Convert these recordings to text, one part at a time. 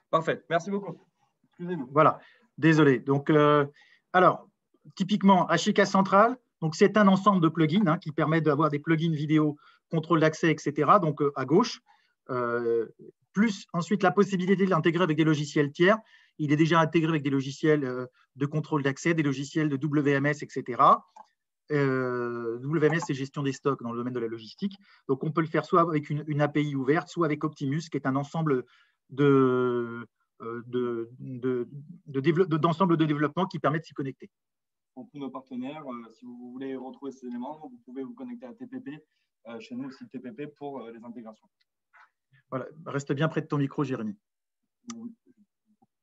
Parfait. Merci beaucoup. Excusez-moi. Voilà. Désolé. Donc, alors, typiquement, HIK Central, donc c'est un ensemble de plugins qui permet d'avoir des plugins vidéo, contrôle d'accès, etc. Donc, à gauche, plus ensuite la possibilité de l'intégrer avec des logiciels tiers. Il est déjà intégré avec des logiciels de contrôle d'accès, des logiciels de WMS, etc. WMS, c'est gestion des stocks dans le domaine de la logistique. Donc, on peut le faire soit avec une API ouverte, soit avec Optimus, qui est un ensemble d'ensemble de développement qui permet de s'y connecter. Pour tous nos partenaires, si vous voulez retrouver ces éléments, vous pouvez vous connecter à TPP, chez nous aussi TPP pour les intégrations. Voilà, reste bien près de ton micro, Jérémy. Oui.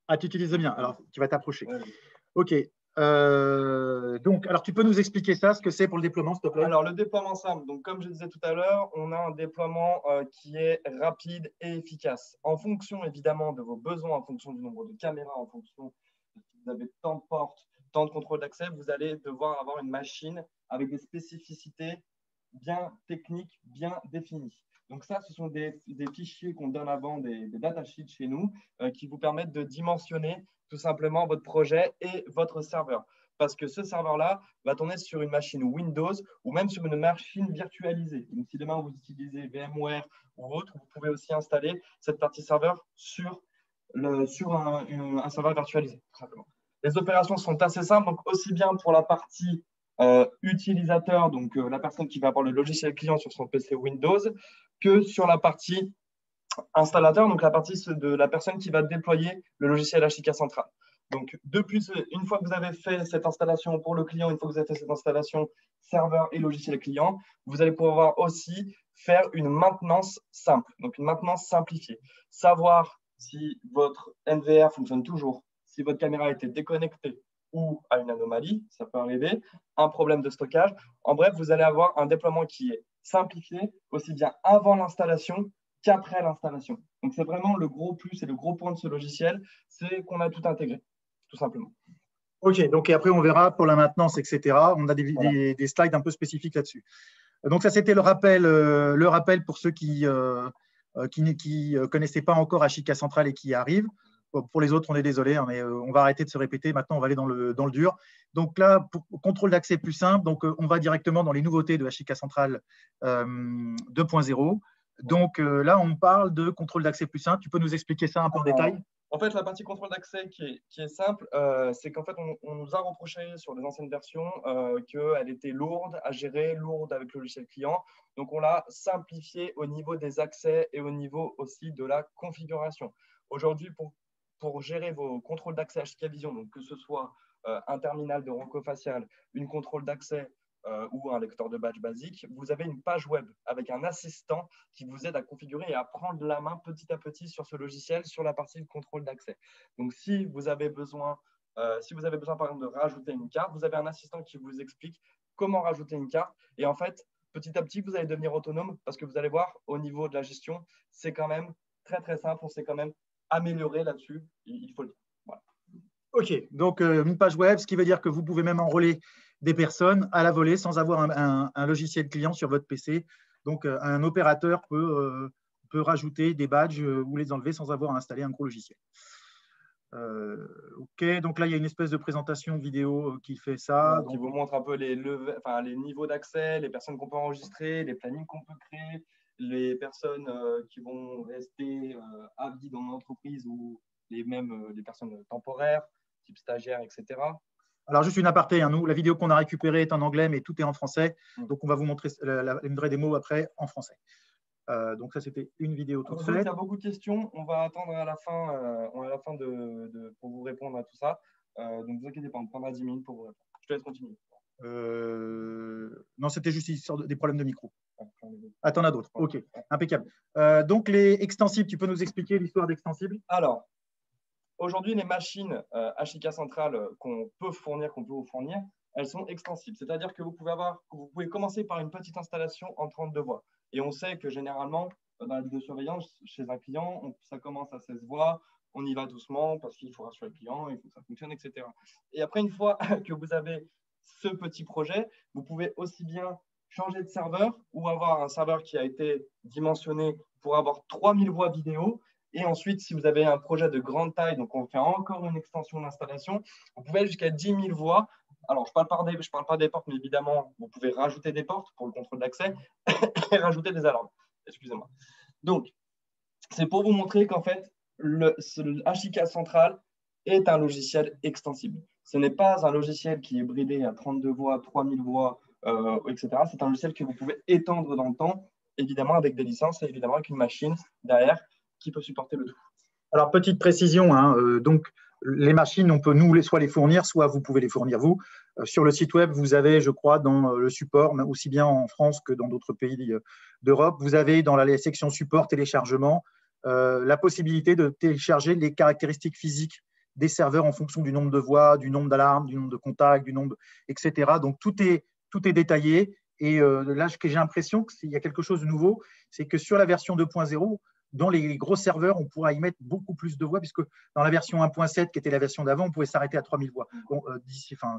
Ah, tu utilises bien, alors tu vas t'approcher. Ouais. OK. Donc, alors tu peux nous expliquer ça, ce que c'est pour le déploiement, s'il te plaît? Alors, le déploiement simple, donc comme je disais tout à l'heure, on a un déploiement qui est rapide et efficace. En fonction évidemment de vos besoins, en fonction du nombre de caméras, en fonction de si vous avez tant de portes, tant de contrôle d'accès, vous allez devoir avoir une machine avec des spécificités bien techniques, bien définies. Donc ça, ce sont des fichiers qu'on donne avant, des datasheets chez nous, qui vous permettent de dimensionner tout simplement votre projet et votre serveur. Parce que ce serveur-là va tourner sur une machine Windows ou même sur une machine virtualisée. Donc, si demain vous utilisez VMware ou autre, vous pouvez aussi installer cette partie serveur sur un serveur virtualisé, tout simplement. Les opérations sont assez simples, donc aussi bien pour la partie utilisateur, donc la personne qui va avoir le logiciel client sur son PC Windows, que sur la partie installateur, donc la partie de la personne qui va déployer le logiciel HIK Central. Donc, une fois que vous avez fait cette installation pour le client, une fois que vous avez fait cette installation serveur et logiciel client, vous allez pouvoir aussi faire une maintenance simple, donc une maintenance simplifiée. Savoir si votre NVR fonctionne toujours, si votre caméra a été déconnectée ou a une anomalie, ça peut arriver, un problème de stockage. En bref, vous allez avoir un déploiement qui est simplifié, aussi bien avant l'installation qu'après l'installation. Donc, c'est vraiment le gros plus et le gros point de ce logiciel, c'est qu'on a tout intégré, tout simplement. OK, donc et après, on verra pour la maintenance, etc. On a des slides un peu spécifiques là-dessus. Donc, ça, c'était le rappel pour ceux qui ne connaissaient pas encore HIK Central et qui y arrivent. Pour les autres, on est désolé, mais on va arrêter de se répéter. Maintenant, on va aller dans le dur. Donc là, pour contrôle d'accès plus simple, donc, on va directement dans les nouveautés de HIK Central 2.0. Donc là, on parle de contrôle d'accès plus simple. Tu peux nous expliquer ça un peu en détail? En fait, la partie contrôle d'accès qui est simple, c'est qu'en fait, on nous a reproché sur les anciennes versions qu'elle était lourde à gérer, lourde avec le logiciel client. Donc, on l'a simplifié au niveau des accès et au niveau aussi de la configuration. Aujourd'hui, pour gérer vos contrôles d'accès HIK Vision, donc que ce soit un terminal de rancofacial, une contrôle d'accès ou un lecteur de badge basique, vous avez une page web avec un assistant qui vous aide à configurer et à prendre la main petit à petit sur ce logiciel, sur la partie de contrôle d'accès. Donc, si vous avez besoin, par exemple, de rajouter une carte, vous avez un assistant qui vous explique comment rajouter une carte. Et en fait, petit à petit, vous allez devenir autonome parce que vous allez voir, au niveau de la gestion, c'est quand même très, très simple. On s'est quand même amélioré là-dessus, il faut le dire. Voilà. OK, donc une page web, ce qui veut dire que vous pouvez même enrôler des personnes à la volée sans avoir un logiciel client sur votre PC. Donc, un opérateur peut rajouter des badges ou les enlever sans avoir à installer un gros logiciel. OK, donc là, il y a une espèce de présentation vidéo qui fait ça. Qui vous montre un peu les niveaux d'accès, les personnes qu'on peut enregistrer, les plannings qu'on peut créer, les personnes qui vont rester à vie dans l'entreprise ou les personnes temporaires, type stagiaire, etc. Alors, juste une aparté, nous, la vidéo qu'on a récupérée est en anglais, mais tout est en français. Donc, on va vous montrer une vraie démo après en français. Donc, ça, c'était une vidéo toute faite. Il y a beaucoup de questions. On va attendre à la fin, pour vous répondre à tout ça. Donc, ne vous inquiétez pas, on prendra 10 minutes pour vous répondre. Je te laisse continuer. Non, c'était juste des problèmes de micro. Ah, t'en as d'autres. OK, impeccable. Donc, les extensibles, tu peux nous expliquer l'histoire d'extensibles? Alors, aujourd'hui, les machines HIK Central qu'on peut vous fournir, elles sont extensibles. C'est-à-dire que vous pouvez commencer par une petite installation en 32 voix. Et on sait que généralement, dans la vidéosurveillance, chez un client, ça commence à 16 voix, on y va doucement parce qu'il faut rassurer le client, il faut que ça fonctionne, etc. Et après, une fois que vous avez ce petit projet, vous pouvez aussi bien changer de serveur ou avoir un serveur qui a été dimensionné pour avoir 3000 voix vidéo Et ensuite, si vous avez un projet de grande taille, donc on fait encore une extension d'installation, vous pouvez aller jusqu'à 10 000 voix. Alors, je ne parle pas des portes, mais évidemment, vous pouvez rajouter des portes pour le contrôle d'accès et rajouter des alarmes. Excusez-moi. Donc, c'est pour vous montrer qu'en fait, le HIK Central est un logiciel extensible. Ce n'est pas un logiciel qui est bridé à 32 voix, 3000 voix, etc. C'est un logiciel que vous pouvez étendre dans le temps, évidemment avec des licences et évidemment avec une machine derrière qui peut supporter le tout. Alors, petite précision, hein, donc les machines, on peut nous soit les fournir, soit vous pouvez les fournir vous. Sur le site web, vous avez, je crois, dans le support, aussi bien en France que dans d'autres pays d'Europe, vous avez dans la section support téléchargement la possibilité de télécharger les caractéristiques physiques des serveurs en fonction du nombre de voix, du nombre d'alarmes, du nombre de contacts, du nombre, etc. Donc, tout est détaillé. Et là, j'ai l'impression qu'il y a quelque chose de nouveau, c'est que sur la version 2.0, dans les gros serveurs, on pourra y mettre beaucoup plus de voix, puisque dans la version 1.7, qui était la version d'avant, on pouvait s'arrêter à 3000 voix. Bon,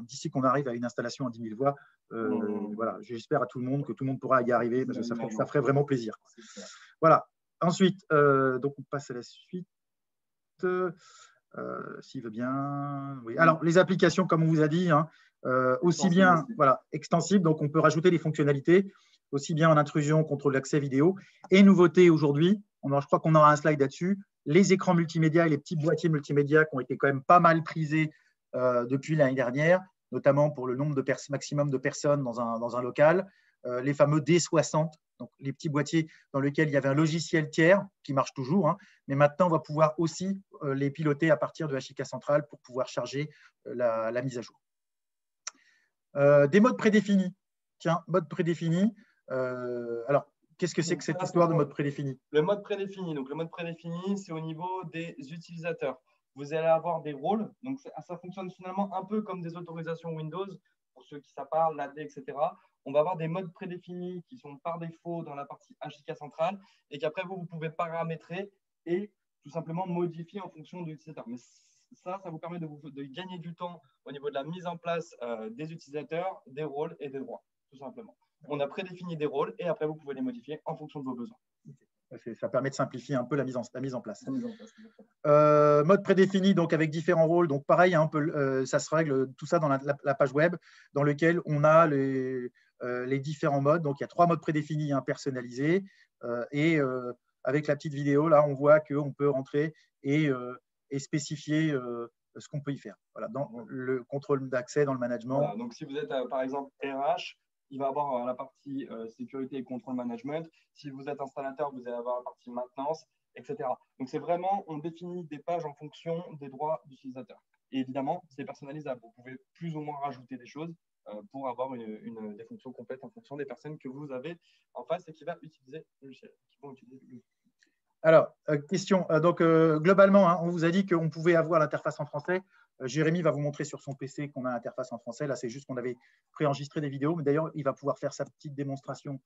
d'ici qu'on arrive à une installation à 10 000 voix, voilà, j'espère à tout le monde que tout le monde pourra y arriver, parce que ça ferait vraiment plaisir. Voilà. Ensuite, donc on passe à la suite. S'il veut bien. Oui. Alors, les applications, comme on vous a dit, hein, aussi bien extensibles, donc on peut rajouter des fonctionnalités, aussi bien en intrusion, contrôle d'accès vidéo. Et nouveauté aujourd'hui, je crois qu'on aura un slide là-dessus, les écrans multimédia et les petits boîtiers multimédia qui ont été quand même pas mal prisés depuis l'année dernière, notamment pour le nombre de maximum de personnes dans un local, les fameux D60, donc les petits boîtiers dans lesquels il y avait un logiciel tiers qui marche toujours, hein, mais maintenant on va pouvoir aussi les piloter à partir de HIK Central pour pouvoir charger la mise à jour. Des modes prédéfinis. Tiens, mode prédéfini. Alors, qu'est-ce que c'est que cette histoire de mode prédéfini? Le mode prédéfini. Donc, le mode prédéfini, c'est au niveau des utilisateurs. Vous allez avoir des rôles. Donc, ça fonctionne finalement un peu comme des autorisations Windows, pour ceux qui savent parler, l'AD, etc. On va avoir des modes prédéfinis qui sont par défaut dans la partie HIK Central et qu'après, vous pouvez paramétrer et tout simplement modifier en fonction de l'utilisateur. Mais ça vous permet de gagner du temps au niveau de la mise en place des utilisateurs, des rôles et des droits, tout simplement. On a prédéfini des rôles et après, vous pouvez les modifier en fonction de vos besoins. Ça permet de simplifier un peu la mise en place. Mode prédéfini, donc avec différents rôles. Donc pareil, hein, ça se règle tout ça dans la page web dans lequel on a les différents modes. Donc il y a 3 modes prédéfinis, hein, personnalisés. Et avec la petite vidéo, là, on voit qu'on peut rentrer et spécifier ce qu'on peut y faire. Voilà, dans le contrôle d'accès, dans le management. Voilà, donc si vous êtes par exemple RH, il va avoir la partie sécurité et contrôle management. Si vous êtes installateur, vous allez avoir la partie maintenance, etc. Donc, c'est vraiment, on définit des pages en fonction des droits d'utilisateur. Et évidemment, c'est personnalisable. Vous pouvez plus ou moins rajouter des choses pour avoir des fonctions complètes en fonction des personnes que vous avez en face et qui vont utiliser le logiciel. Alors, question. Donc, globalement, hein, on vous a dit qu'on pouvait avoir l'interface en français. Jérémy va vous montrer sur son PC qu'on a l'interface en français. Là, c'est juste qu'on avait préenregistré des vidéos. Mais d'ailleurs, il va pouvoir faire sa petite démonstration,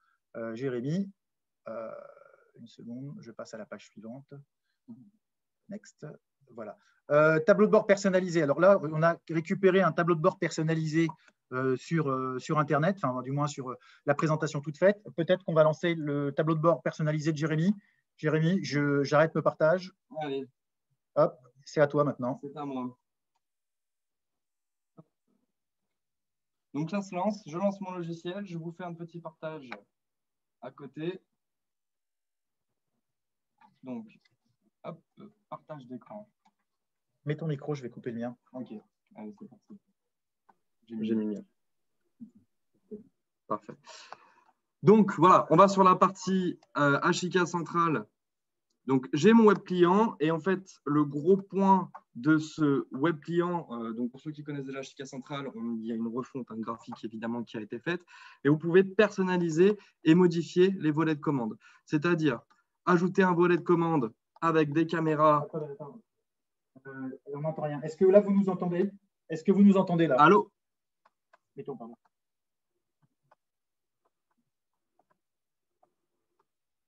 Jérémy. Une seconde, je passe à la page suivante. Next. Voilà. Tableau de bord personnalisé. Alors là, on a récupéré un tableau de bord personnalisé sur Internet, enfin, du moins sur la présentation toute faite. Peut-être qu'on va lancer le tableau de bord personnalisé de Jérémy. Jérémy, j'arrête le partage. Allez. Hop, c'est à toi maintenant. C'est à moi. Donc, ça se lance. Je lance mon logiciel. Je vous fais un petit partage à côté. Donc, hop, partage d'écran. Mets ton micro, je vais couper le mien. Ok, allez, c'est parti. J'ai mis le mien. Parfait. Donc, voilà, on va sur la partie HIK Central. Donc, j'ai mon web client et en fait, le gros point de ce web client, donc pour ceux qui connaissent déjà HIK Central, il y a une refonte graphique évidemment qui a été faite et vous pouvez personnaliser et modifier les volets de commande. C'est-à-dire ajouter un volet de commande avec des caméras. Attends. On n'entend rien. Est-ce que là, vous nous entendez? Est-ce que vous nous entendez là? Allô? Mettons, pardon.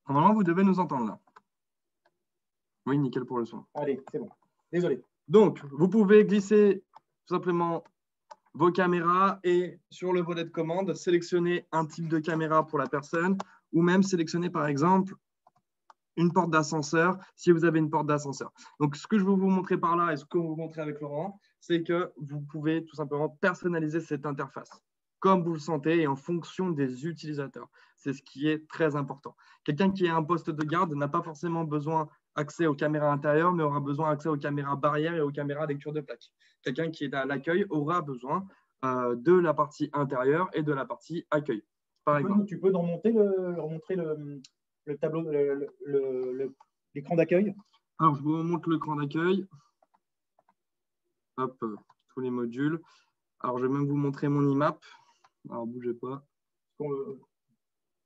Normalement, vous devez nous entendre là. Oui, nickel pour le son. Allez, c'est bon. Désolé. Donc, vous pouvez glisser tout simplement vos caméras et sur le volet de commande, sélectionner un type de caméra pour la personne ou même sélectionner par exemple une porte d'ascenseur, si vous avez une porte d'ascenseur. Donc, ce que je veux vous montrer par là et ce que vous montrer avec Laurent, c'est que vous pouvez tout simplement personnaliser cette interface comme vous le sentez et en fonction des utilisateurs. C'est ce qui est très important. Quelqu'un qui a un poste de garde n'a pas forcément besoin d'accès aux caméras intérieures, mais aura besoin d'accès aux caméras barrières et aux caméras lecture de plaque. Quelqu'un qui est à l'accueil aura besoin de la partie intérieure et de la partie accueil. Par exemple. Tu peux nous remontrer le tableau, l'écran d'accueil? Alors, je vous montre l'écran d'accueil. Hop, tous les modules. Alors, je vais même vous montrer mon IMAP. Alors, bougez pas.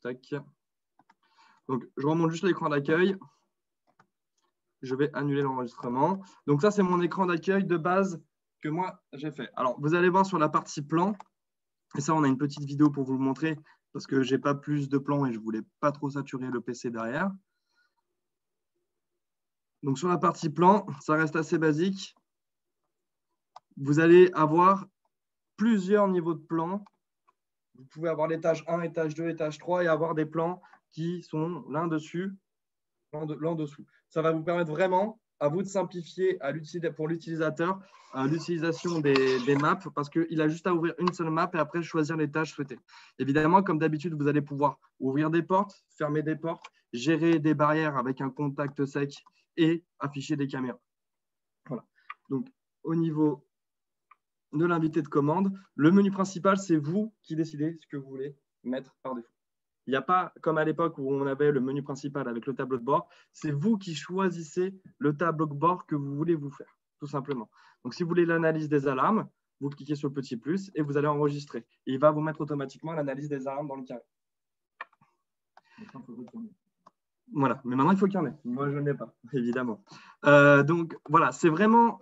Tac. Donc, je remonte juste l'écran d'accueil. Je vais annuler l'enregistrement. Donc, ça, c'est mon écran d'accueil de base que moi, j'ai fait. Alors, vous allez voir sur la partie plan. Et ça, on a une petite vidéo pour vous le montrer parce que je n'ai pas plus de plans et je ne voulais pas trop saturer le PC derrière. Donc, sur la partie plan, ça reste assez basique. Vous allez avoir plusieurs niveaux de plans. Vous pouvez avoir l'étage 1, étage 2, étage 3 et avoir des plans qui sont l'un dessus, l'un dessous. Ça va vous permettre vraiment, à vous de simplifier pour l'utilisateur l'utilisation des maps parce qu'il a juste à ouvrir une seule map et après choisir les tâches souhaitées. Évidemment, comme d'habitude, vous allez pouvoir ouvrir des portes, fermer des portes, gérer des barrières avec un contact sec et afficher des caméras. Voilà. Donc, au niveau de l'invité de commande, le menu principal, c'est vous qui décidez ce que vous voulez mettre par défaut. Il n'y a pas, comme à l'époque où on avait le menu principal avec le tableau de bord, c'est vous qui choisissez le tableau de bord que vous voulez vous faire, tout simplement. Donc, si vous voulez l'analyse des alarmes, vous cliquez sur le petit plus et vous allez enregistrer. Et il va vous mettre automatiquement l'analyse des alarmes dans le carré. Voilà, mais maintenant, il faut qu'il y en ait. Moi, je ne l'ai pas, évidemment. Donc, voilà, c'est vraiment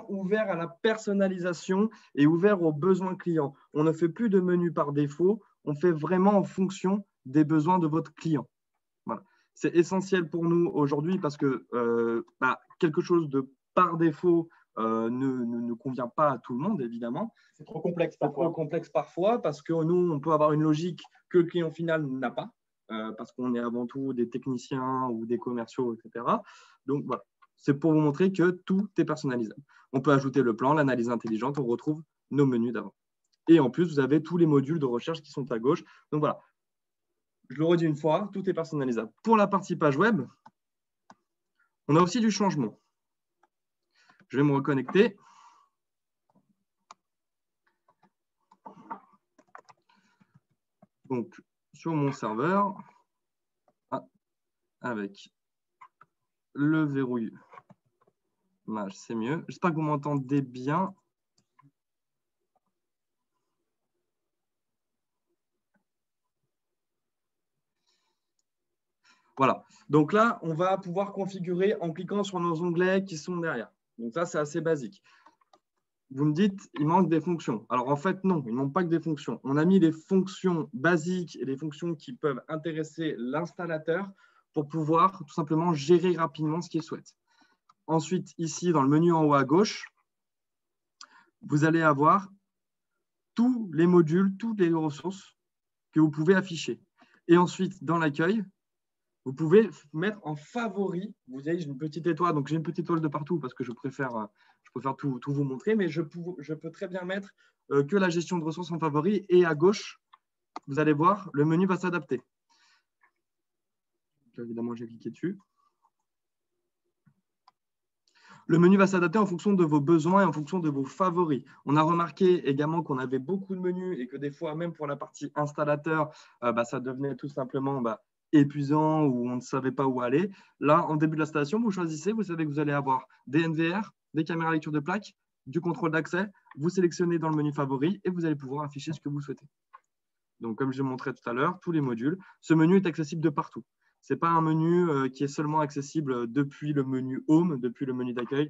ouvert à la personnalisation et ouvert aux besoins clients. On ne fait plus de menu par défaut, on fait vraiment en fonction des besoins de votre client. Voilà. C'est essentiel pour nous aujourd'hui parce que quelque chose de par défaut ne convient pas à tout le monde, évidemment. C'est trop complexe parfois. C'est trop complexe parfois parce que nous, on peut avoir une logique que le client final n'a pas. Parce qu'on est avant tout des techniciens ou des commerciaux, etc. Donc, voilà, c'est pour vous montrer que tout est personnalisable. On peut ajouter le plan, l'analyse intelligente, on retrouve nos menus d'avant. Et en plus, vous avez tous les modules de recherche qui sont à gauche. Donc, voilà, je le redis une fois, tout est personnalisable. Pour la partie page web, on a aussi du changement. Je vais me reconnecter. Donc, sur mon serveur, avec le verrouille Mage, c'est mieux. J'espère que vous m'entendez bien. Voilà. Donc là, on va pouvoir configurer en cliquant sur nos onglets qui sont derrière. Donc ça, c'est assez basique. Vous me dites, il manque des fonctions. Alors en fait, non, il ne manque pas que des fonctions. On a mis les fonctions basiques et les fonctions qui peuvent intéresser l'installateur pour pouvoir tout simplement gérer rapidement ce qu'il souhaite. Ensuite, ici, dans le menu en haut à gauche, vous allez avoir tous les modules, toutes les ressources que vous pouvez afficher. Et ensuite, dans l'accueil, vous pouvez mettre en favori. Vous voyez, j'ai une petite étoile, donc j'ai une petite étoile de partout parce que je préfère tout vous montrer, mais je peux très bien mettre que la gestion de ressources en favori. Et à gauche, vous allez voir, le menu va s'adapter. Évidemment, j'ai cliqué dessus. Le menu va s'adapter en fonction de vos besoins et en fonction de vos favoris. On a remarqué également qu'on avait beaucoup de menus et que des fois, même pour la partie installateur, ça devenait tout simplement épuisant ou on ne savait pas où aller. Là, en début de l'installation, vous choisissez, vous savez que vous allez avoir des NVR, des caméras lecture de plaque, du contrôle d'accès. Vous sélectionnez dans le menu favori et vous allez pouvoir afficher ce que vous souhaitez. Donc, comme je montrais tout à l'heure, tous les modules. Ce menu est accessible de partout. Ce n'est pas un menu qui est seulement accessible depuis le menu Home, depuis le menu d'accueil.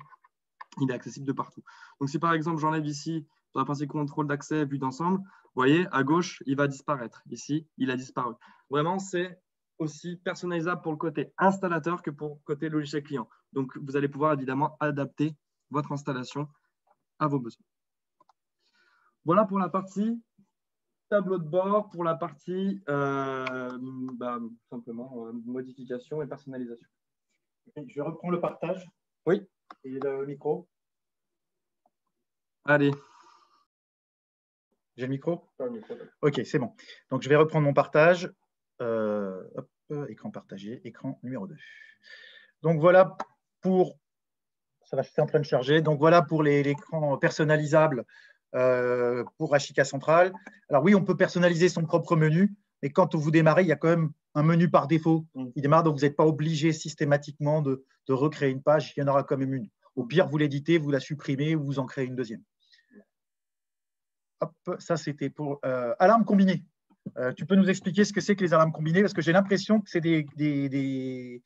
Il est accessible de partout. Donc, si par exemple, j'enlève ici, sur la partie contrôle d'accès, vue d'ensemble, vous voyez, à gauche, il va disparaître. Ici, il a disparu. Vraiment, c'est aussi personnalisable pour le côté installateur que pour le côté logiciel client. Donc, vous allez pouvoir évidemment adapter votre installation à vos besoins. Voilà pour la partie tableau de bord pour la partie simplement modification et personnalisation. Je reprends le partage. Oui. Et le micro. Allez. J'ai le micro? Ok, c'est bon. Donc, je vais reprendre mon partage. Hop, écran partagé, écran numéro 2. Donc, voilà pour… Ça va, c'est en train de charger. Donc, voilà pour l'écran personnalisable pour Ashika Central. Alors, oui, on peut personnaliser son propre menu, mais quand vous démarrez, il y a quand même un menu par défaut qui démarre, donc vous n'êtes pas obligé systématiquement de recréer une page. Il y en aura quand même une. Au pire, vous l'éditez, vous la supprimez ou vous en créez une deuxième. Hop, ça, c'était pour alarme combinée. Tu peux nous expliquer ce que c'est que les alarmes combinées? Parce que j'ai l'impression que c'est des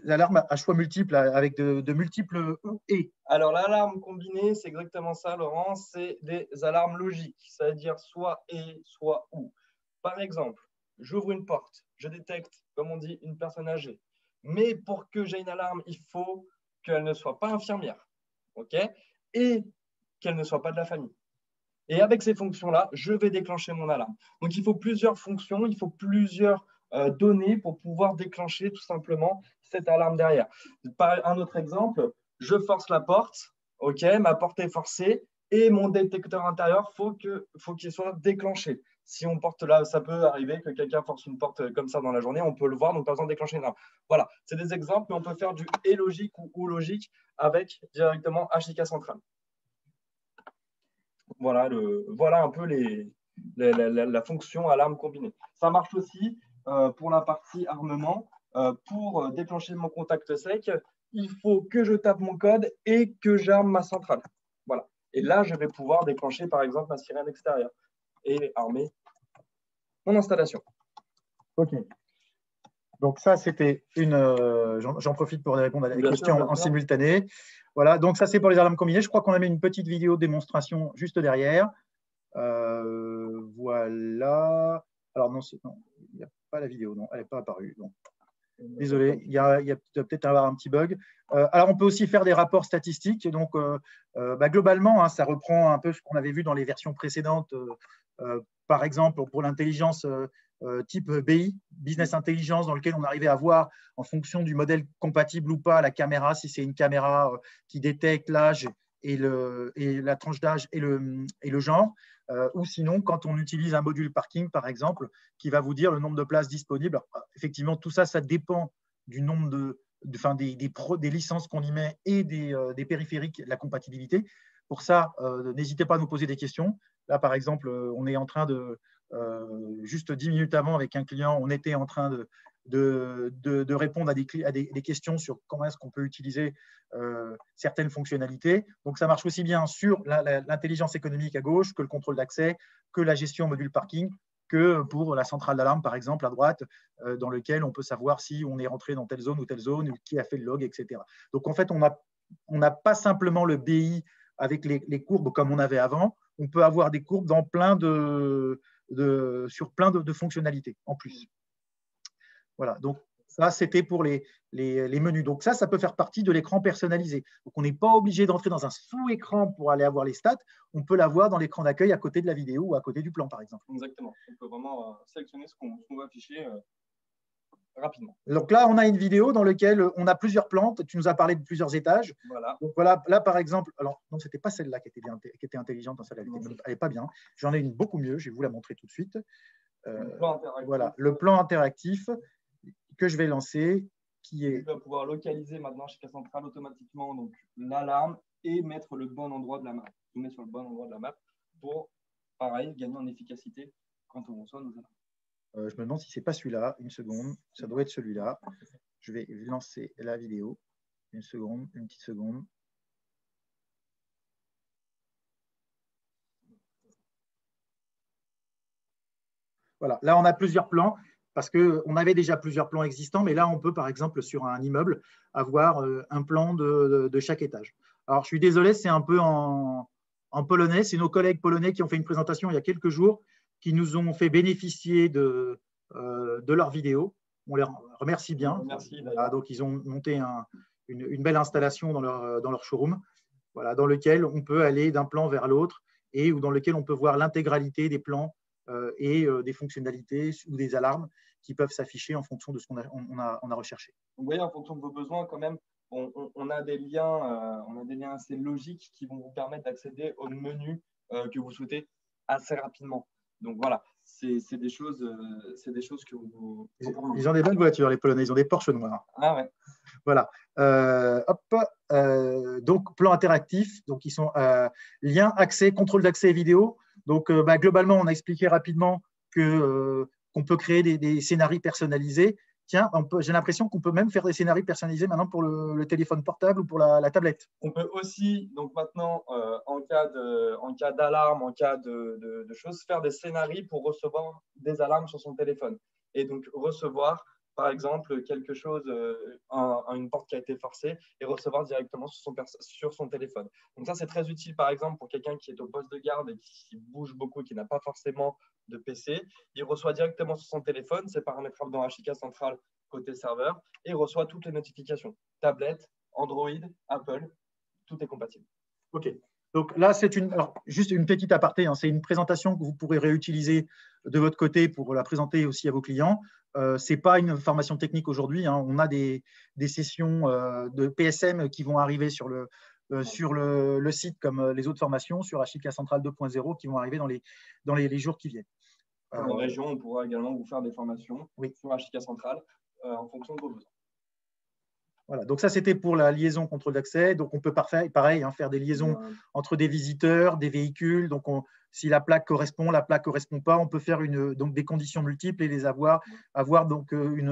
alarmes à choix multiples avec de multiples et. Alors, l'alarme combinée, c'est exactement ça, Laurent. C'est des alarmes logiques, c'est-à-dire soit et, soit ou. Par exemple, j'ouvre une porte, je détecte, comme on dit, une personne âgée. Mais pour que j'ai une alarme, il faut qu'elle ne soit pas infirmière, ok, et qu'elle ne soit pas de la famille. Et avec ces fonctions-là, je vais déclencher mon alarme. Donc, il faut plusieurs fonctions, il faut plusieurs données pour pouvoir déclencher tout simplement cette alarme derrière. Par un autre exemple, je force la porte, ok, ma porte est forcée et mon détecteur intérieur, faut qu'il soit déclenché. Si on porte là, ça peut arriver que quelqu'un force une porte comme ça dans la journée, on peut le voir, donc pas besoin de déclencher une alarme. Voilà, c'est des exemples, mais on peut faire du et logique ou logique avec directement Ashika Central. Voilà un peu la fonction alarme combinée. Ça marche aussi pour la partie armement. Pour déclencher mon contact sec, il faut que je tape mon code et que j'arme ma centrale. Voilà. Et là, je vais pouvoir déclencher, par exemple, ma sirène extérieure et armer mon installation. OK. Donc, ça, c'était une… J'en profite pour répondre à la question en simultané. Voilà, donc ça, c'est pour les alarmes combinées. Je crois qu'on a mis une petite vidéo de démonstration juste derrière. Voilà. Alors, non, il n'y a pas la vidéo, non, elle n'est pas apparue. Donc, désolé, il y a peut-être avoir un petit bug. Alors, on peut aussi faire des rapports statistiques. Donc, globalement, hein, ça reprend un peu ce qu'on avait vu dans les versions précédentes. Par exemple, pour l'intelligence type BI, Business Intelligence, dans lequel on arrivait à voir, en fonction du modèle compatible ou pas, la caméra, si c'est une caméra qui détecte l'âge et la tranche d'âge et le genre. Ou sinon, quand on utilise un module parking, par exemple, qui va vous dire le nombre de places disponibles. Alors, effectivement, tout ça, ça dépend du nombre des licences qu'on y met et des périphériques, la compatibilité. Pour ça, n'hésitez pas à nous poser des questions. Là, par exemple, on est en train de, juste 10 minutes avant, avec un client, on était en train de répondre à des questions sur comment est-ce qu'on peut utiliser certaines fonctionnalités. Donc, ça marche aussi bien sur l'intelligence économique à gauche que le contrôle d'accès, que la gestion module parking, que pour la centrale d'alarme, par exemple, à droite, dans lequel on peut savoir si on est rentré dans telle zone, ou qui a fait le log, etc. Donc, en fait, on n'a pas simplement le BI avec les courbes comme on avait avant. On peut avoir des courbes dans sur plein de fonctionnalités en plus. Voilà, donc ça, c'était pour les menus. Donc ça peut faire partie de l'écran personnalisé. Donc, on n'est pas obligé d'entrer dans un sous-écran pour aller avoir les stats. On peut l'avoir dans l'écran d'accueil à côté de la vidéo ou à côté du plan, par exemple. Exactement. On peut vraiment sélectionner ce qu'on va afficher rapidement. Donc là, on a une vidéo dans laquelle on a plusieurs plantes. Tu nous as parlé de plusieurs étages. Voilà. Donc voilà, là, par exemple, alors non, ce n'était pas celle-là qui était intelligente, elle n'est pas bien. J'en ai une beaucoup mieux, je vais vous la montrer tout de suite. Voilà, le plan interactif que je vais lancer, qui est… Tu vas pouvoir localiser maintenant chez Ashika Central automatiquement l'alarme et mettre le bon endroit de la map. On met sur le bon endroit de la map pour, pareil, gagner en efficacité quand on reçoit nos alarmes. Je me demande si ce n'est pas celui-là. Une seconde, ça doit être celui-là. Je vais lancer la vidéo. Une seconde, une petite seconde. Voilà, là, on a plusieurs plans parce qu'on avait déjà plusieurs plans existants, mais là, on peut, par exemple, sur un immeuble, avoir un plan de chaque étage. Alors, je suis désolé, c'est un peu en polonais. C'est nos collègues polonais qui ont fait une présentation il y a quelques jours, qui nous ont fait bénéficier de leur vidéo. On les remercie bien. Merci, voilà, donc, ils ont monté une belle installation dans leur showroom, voilà, dans lequel on peut aller d'un plan vers l'autre et dans lequel on peut voir l'intégralité des plans et des fonctionnalités ou des alarmes qui peuvent s'afficher en fonction de ce qu'on a recherché. Vous voyez, en fonction de vos besoins, quand même, on a des liens assez logiques qui vont vous permettre d'accéder au menu que vous souhaitez assez rapidement. Donc voilà, c'est des choses que vous. Ils ont des belles voitures, les Polonais, ils ont des Porsche noirs. Ah ouais. Voilà. Donc, plan interactif, donc ils sont lien, accès, contrôle d'accès et vidéo. Donc, globalement, on a expliqué rapidement qu'on peut créer des scénarios personnalisés. Tiens, j'ai l'impression qu'on peut même faire des scénarios personnalisés maintenant pour le téléphone portable ou pour la tablette. On peut aussi, donc maintenant, en cas d'alarme, en cas de choses, faire des scénarios pour recevoir des alarmes sur son téléphone. Et donc recevoir, par exemple, quelque chose, une porte qui a été forcée, et recevoir directement sur son téléphone. Donc ça, c'est très utile, par exemple, pour quelqu'un qui est au poste de garde et qui bouge beaucoup, qui n'a pas forcément de PC. Il reçoit directement sur son téléphone, c'est paramétrable dans HIK Central côté serveur, et il reçoit toutes les notifications. Tablette, Android, Apple, tout est compatible. OK. Donc là, juste une petite aparté, hein, c'est une présentation que vous pourrez réutiliser de votre côté pour la présenter aussi à vos clients. Ce n'est pas une formation technique aujourd'hui. Hein. On a des sessions de PSM qui vont arriver sur le site comme les autres formations sur HIK Central 2.0 qui vont arriver dans les jours qui viennent. Dans les régions, on pourra également vous faire des formations sur HIK Central en fonction de vos besoins. Voilà, donc ça, c'était pour la liaison contrôle d'accès. Donc, on peut pareil, hein, faire des liaisons entre des visiteurs, des véhicules. Donc, si la plaque correspond pas, on peut faire donc des conditions multiples et les avoir donc une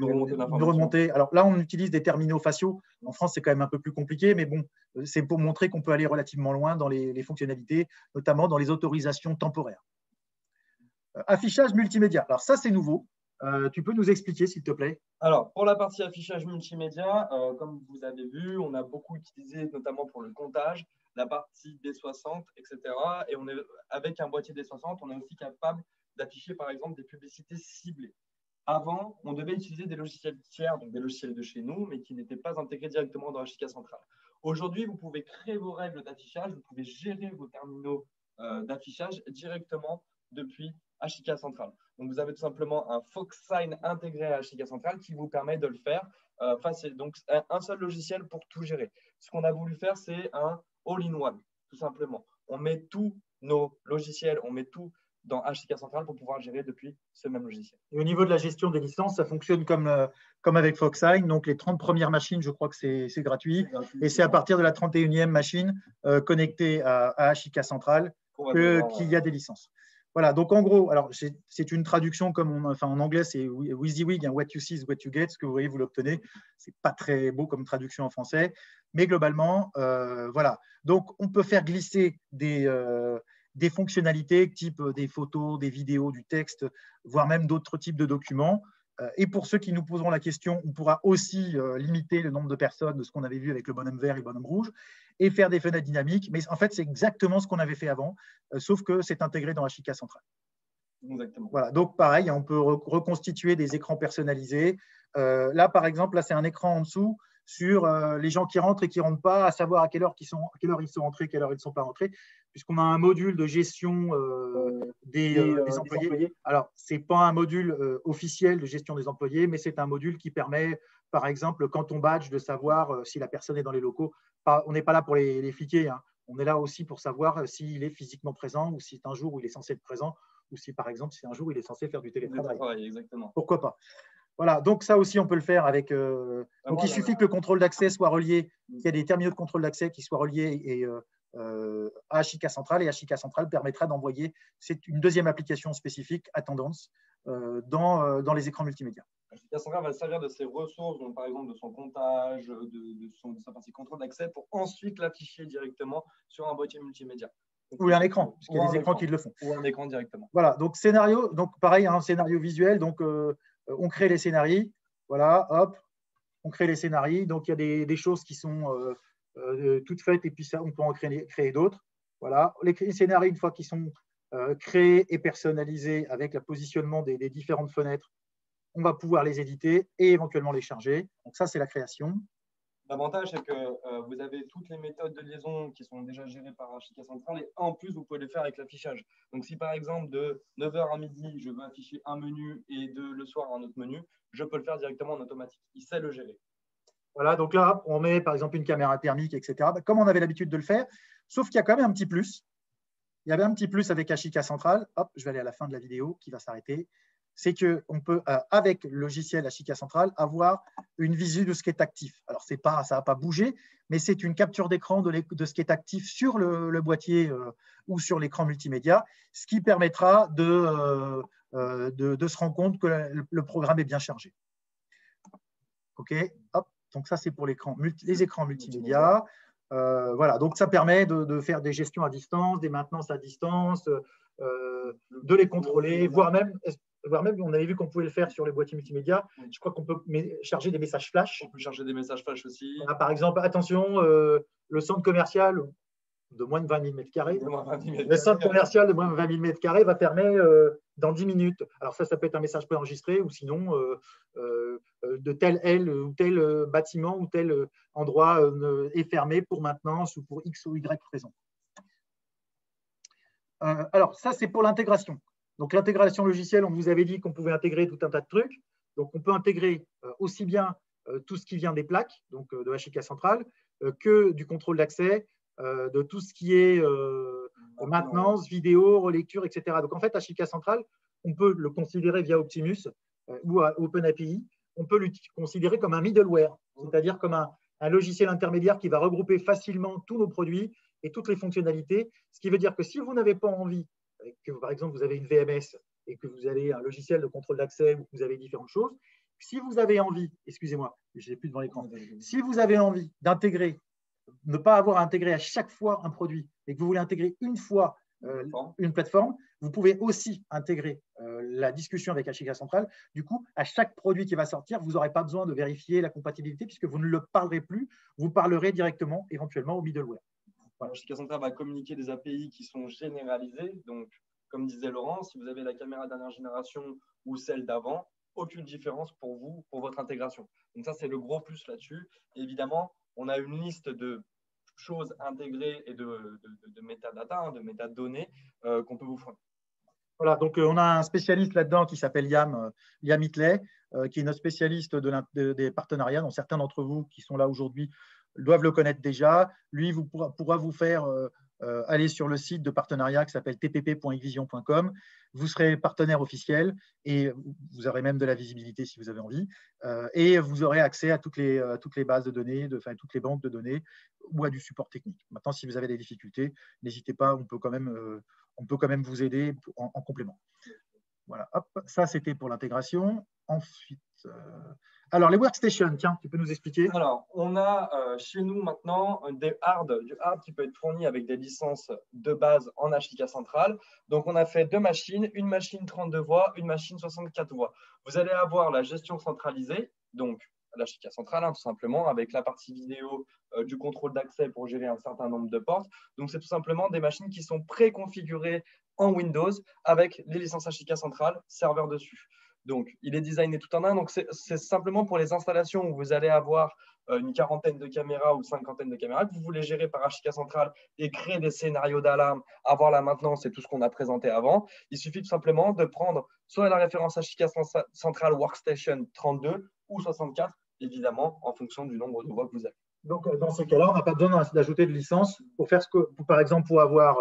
remontée. Alors là, on utilise des terminaux faciaux. En France, c'est quand même un peu plus compliqué, mais bon, c'est pour montrer qu'on peut aller relativement loin dans les fonctionnalités, notamment dans les autorisations temporaires. Affichage multimédia. Alors ça, c'est nouveau. Tu peux nous expliquer, s'il te plaît? Alors, pour la partie affichage multimédia, comme vous avez vu, on a beaucoup utilisé, notamment pour le comptage, la partie D60, etc. Et avec un boîtier D60, on est aussi capable d'afficher, par exemple, des publicités ciblées. Avant, on devait utiliser des logiciels tiers, donc des logiciels de chez nous, mais qui n'étaient pas intégrés directement dans HIK Central. Aujourd'hui, vous pouvez créer vos règles d'affichage, vous pouvez gérer vos terminaux d'affichage directement depuis HIK Central. Donc, vous avez tout simplement un FoxSign intégré à HIK Central qui vous permet de le faire. Donc, un seul logiciel pour tout gérer. Ce qu'on a voulu faire, c'est un all-in-one, tout simplement. On met tous nos logiciels, on met tout dans HIK Central pour pouvoir gérer depuis ce même logiciel. Et au niveau de la gestion des licences, ça fonctionne comme avec FoxSign. Donc, les 30 premières machines, je crois que c'est gratuit. Et c'est à partir de la 31e machine connectée à HIK Central qu'il y a des licences. Voilà, donc en gros, alors c'est une traduction en anglais, c'est WYSIWYG, hein, what you see is what you get, ce que vous voyez, vous l'obtenez. C'est pas très beau comme traduction en français, mais globalement, voilà. Donc, on peut faire glisser des fonctionnalités type des photos, des vidéos, du texte, voire même d'autres types de documents. Et pour ceux qui nous poseront la question, on pourra aussi limiter le nombre de personnes de ce qu'on avait vu avec le bonhomme vert et le bonhomme rouge et faire des fenêtres dynamiques. Mais en fait, c'est exactement ce qu'on avait fait avant, sauf que c'est intégré dans HIK Central. Exactement. Voilà, donc pareil, on peut reconstituer des écrans personnalisés. Là, par exemple, là, c'est un écran en dessous sur les gens qui rentrent et qui ne rentrent pas, à savoir à quelle heure ils sont rentrés, à quelle heure ils ne sont pas rentrés, puisqu'on a un module de gestion des employés. Alors, ce n'est pas un module officiel de gestion des employés, mais c'est un module qui permet, par exemple, quand on badge, de savoir si la personne est dans les locaux. On n'est pas là pour les fliquer, hein. On est là aussi pour savoir s'il est physiquement présent ou si c'est un jour où il est censé être présent ou si, par exemple, c'est un jour où il est censé faire du télétravail. Exactement. Pourquoi pas? Voilà, donc ça aussi, on peut le faire avec… donc, il suffit que le contrôle d'accès soit relié, qu'il y ait des terminaux de contrôle d'accès qui soient reliés à HIK Central, et HIK Central permettra d'envoyer, c'est une deuxième application spécifique, Attendance, dans les écrans multimédia. HIK Central va servir de ses ressources, donc par exemple de son comptage, de sa partie contrôle d'accès, pour ensuite l'afficher directement sur un boîtier multimédia. Donc, ou un écran, parce qu'il y a des écrans qui le font. Ou un écran directement. Voilà, donc scénario, donc pareil, un scénario visuel, donc on crée les scénarios, voilà, hop, on crée les scénarios, donc il y a des choses qui sont toutes faites et puis ça, on peut en créer d'autres. Voilà, les scénarios, une fois qu'ils sont créés et personnalisés avec le positionnement des différentes fenêtres, on va pouvoir les éditer et éventuellement les charger. Donc ça, c'est la création. L'avantage, c'est que vous avez toutes les méthodes de liaison qui sont déjà gérées par Ashica Central et en plus, vous pouvez les faire avec l'affichage. Donc, si par exemple, de 9h à midi, je veux afficher un menu et le soir, un autre menu, je peux le faire directement en automatique. Il sait le gérer. Voilà, donc là, on met par exemple une caméra thermique, etc. Comme on avait l'habitude de le faire, sauf qu'il y a quand même un petit plus. Il y avait un petit plus avec Ashica Central. Hop, je vais aller à la fin de la vidéo qui va s'arrêter. C'est qu'on peut, avec le logiciel Ashica Central, avoir une visu de ce qui est actif. Alors, ça ne va pas bouger, mais c'est une capture d'écran de ce qui est actif sur le boîtier ou sur l'écran multimédia, ce qui permettra de se rendre compte que le programme est bien chargé. OK, hop. Donc, ça, c'est pour les écrans multimédia. Voilà, donc ça permet de faire des gestions à distance, des maintenances à distance, de les contrôler, voire même, on avait vu qu'on pouvait le faire sur les boîtiers multimédia. Je crois qu'on peut charger des messages flash. On peut charger des messages flash aussi. Voilà, par exemple, attention, le centre commercial de moins de 20 000 m². Le centre commercial de moins de 20 000 m² va fermer dans 10 minutes. Alors ça peut être un message préenregistré ou sinon de tel aile ou tel bâtiment ou tel endroit est fermé pour maintenance ou pour X ou Y raison. Alors ça, c'est pour l'intégration. Donc l'intégration logicielle, on vous avait dit qu'on pouvait intégrer tout un tas de trucs. Donc on peut intégrer aussi bien tout ce qui vient des plaques, donc de Ashica Central, que du contrôle d'accès, de tout ce qui est maintenance, vidéo, relecture, etc. Donc, en fait, Ashica Central, on peut le considérer via Optimus ou OpenAPI, on peut le considérer comme un middleware, c'est-à-dire comme un logiciel intermédiaire qui va regrouper facilement tous nos produits et toutes les fonctionnalités, ce qui veut dire que si vous n'avez pas envie, que par exemple, vous avez une VMS et que vous avez un logiciel de contrôle d'accès ou que vous avez différentes choses, si vous avez envie, excusez-moi, je n'ai plus devant l'écran, si vous avez envie d'intégrer, ne pas avoir à intégrer à chaque fois un produit et que vous voulez intégrer une fois une plateforme, vous pouvez aussi intégrer la discussion avec Ashica Central. Du coup, à chaque produit qui va sortir, vous n'aurez pas besoin de vérifier la compatibilité puisque vous ne le parlerez plus, vous parlerez directement éventuellement au middleware. Voilà. Ashica Central va communiquer des API qui sont généralisées. Donc, comme disait Laurent, si vous avez la caméra dernière génération ou celle d'avant, aucune différence pour vous, pour votre intégration. Donc ça, c'est le gros plus là-dessus. Évidemment, on a une liste de choses intégrées et de métadata, de métadonnées qu'on peut vous fournir. Voilà, donc on a un spécialiste là-dedans qui s'appelle Yam Hitley, qui est notre spécialiste des partenariats, dont certains d'entre vous qui sont là aujourd'hui doivent le connaître déjà. Lui pourra vous faire aller sur le site de partenariat qui s'appelle tpp.xvision.com. Vous serez partenaire officiel et vous aurez même de la visibilité si vous avez envie. Et vous aurez accès à toutes les bases de données, toutes les banques de données ou à du support technique. Maintenant, si vous avez des difficultés, n'hésitez pas, on peut quand même vous aider en complément. Voilà, hop, ça c'était pour l'intégration. Ensuite, alors les workstations, tiens, tu peux nous expliquer? Alors, on a chez nous maintenant du hard qui peut être fourni avec des licences de base en Ashica Central. Donc, on a fait deux machines, une machine 32 voix, une machine 64 voix. Vous allez avoir la gestion centralisée, donc l'Ashica Central, tout simplement, avec la partie vidéo du contrôle d'accès pour gérer un certain nombre de portes. Donc, c'est tout simplement des machines qui sont préconfigurées en Windows avec les licences Ashica Central, serveur dessus. Donc, il est designé tout en un. Donc, c'est simplement pour les installations où vous allez avoir une quarantaine de caméras ou cinquantaine de caméras que vous voulez gérer par Ashica Central et créer des scénarios d'alarme, avoir la maintenance et tout ce qu'on a présenté avant. Il suffit tout simplement de prendre soit la référence Ashica Central Workstation 32 ou 64, évidemment, en fonction du nombre de voix que vous avez. Donc, dans ces cas-là, on n'a pas besoin d'ajouter de licence pour faire par exemple, pour avoir…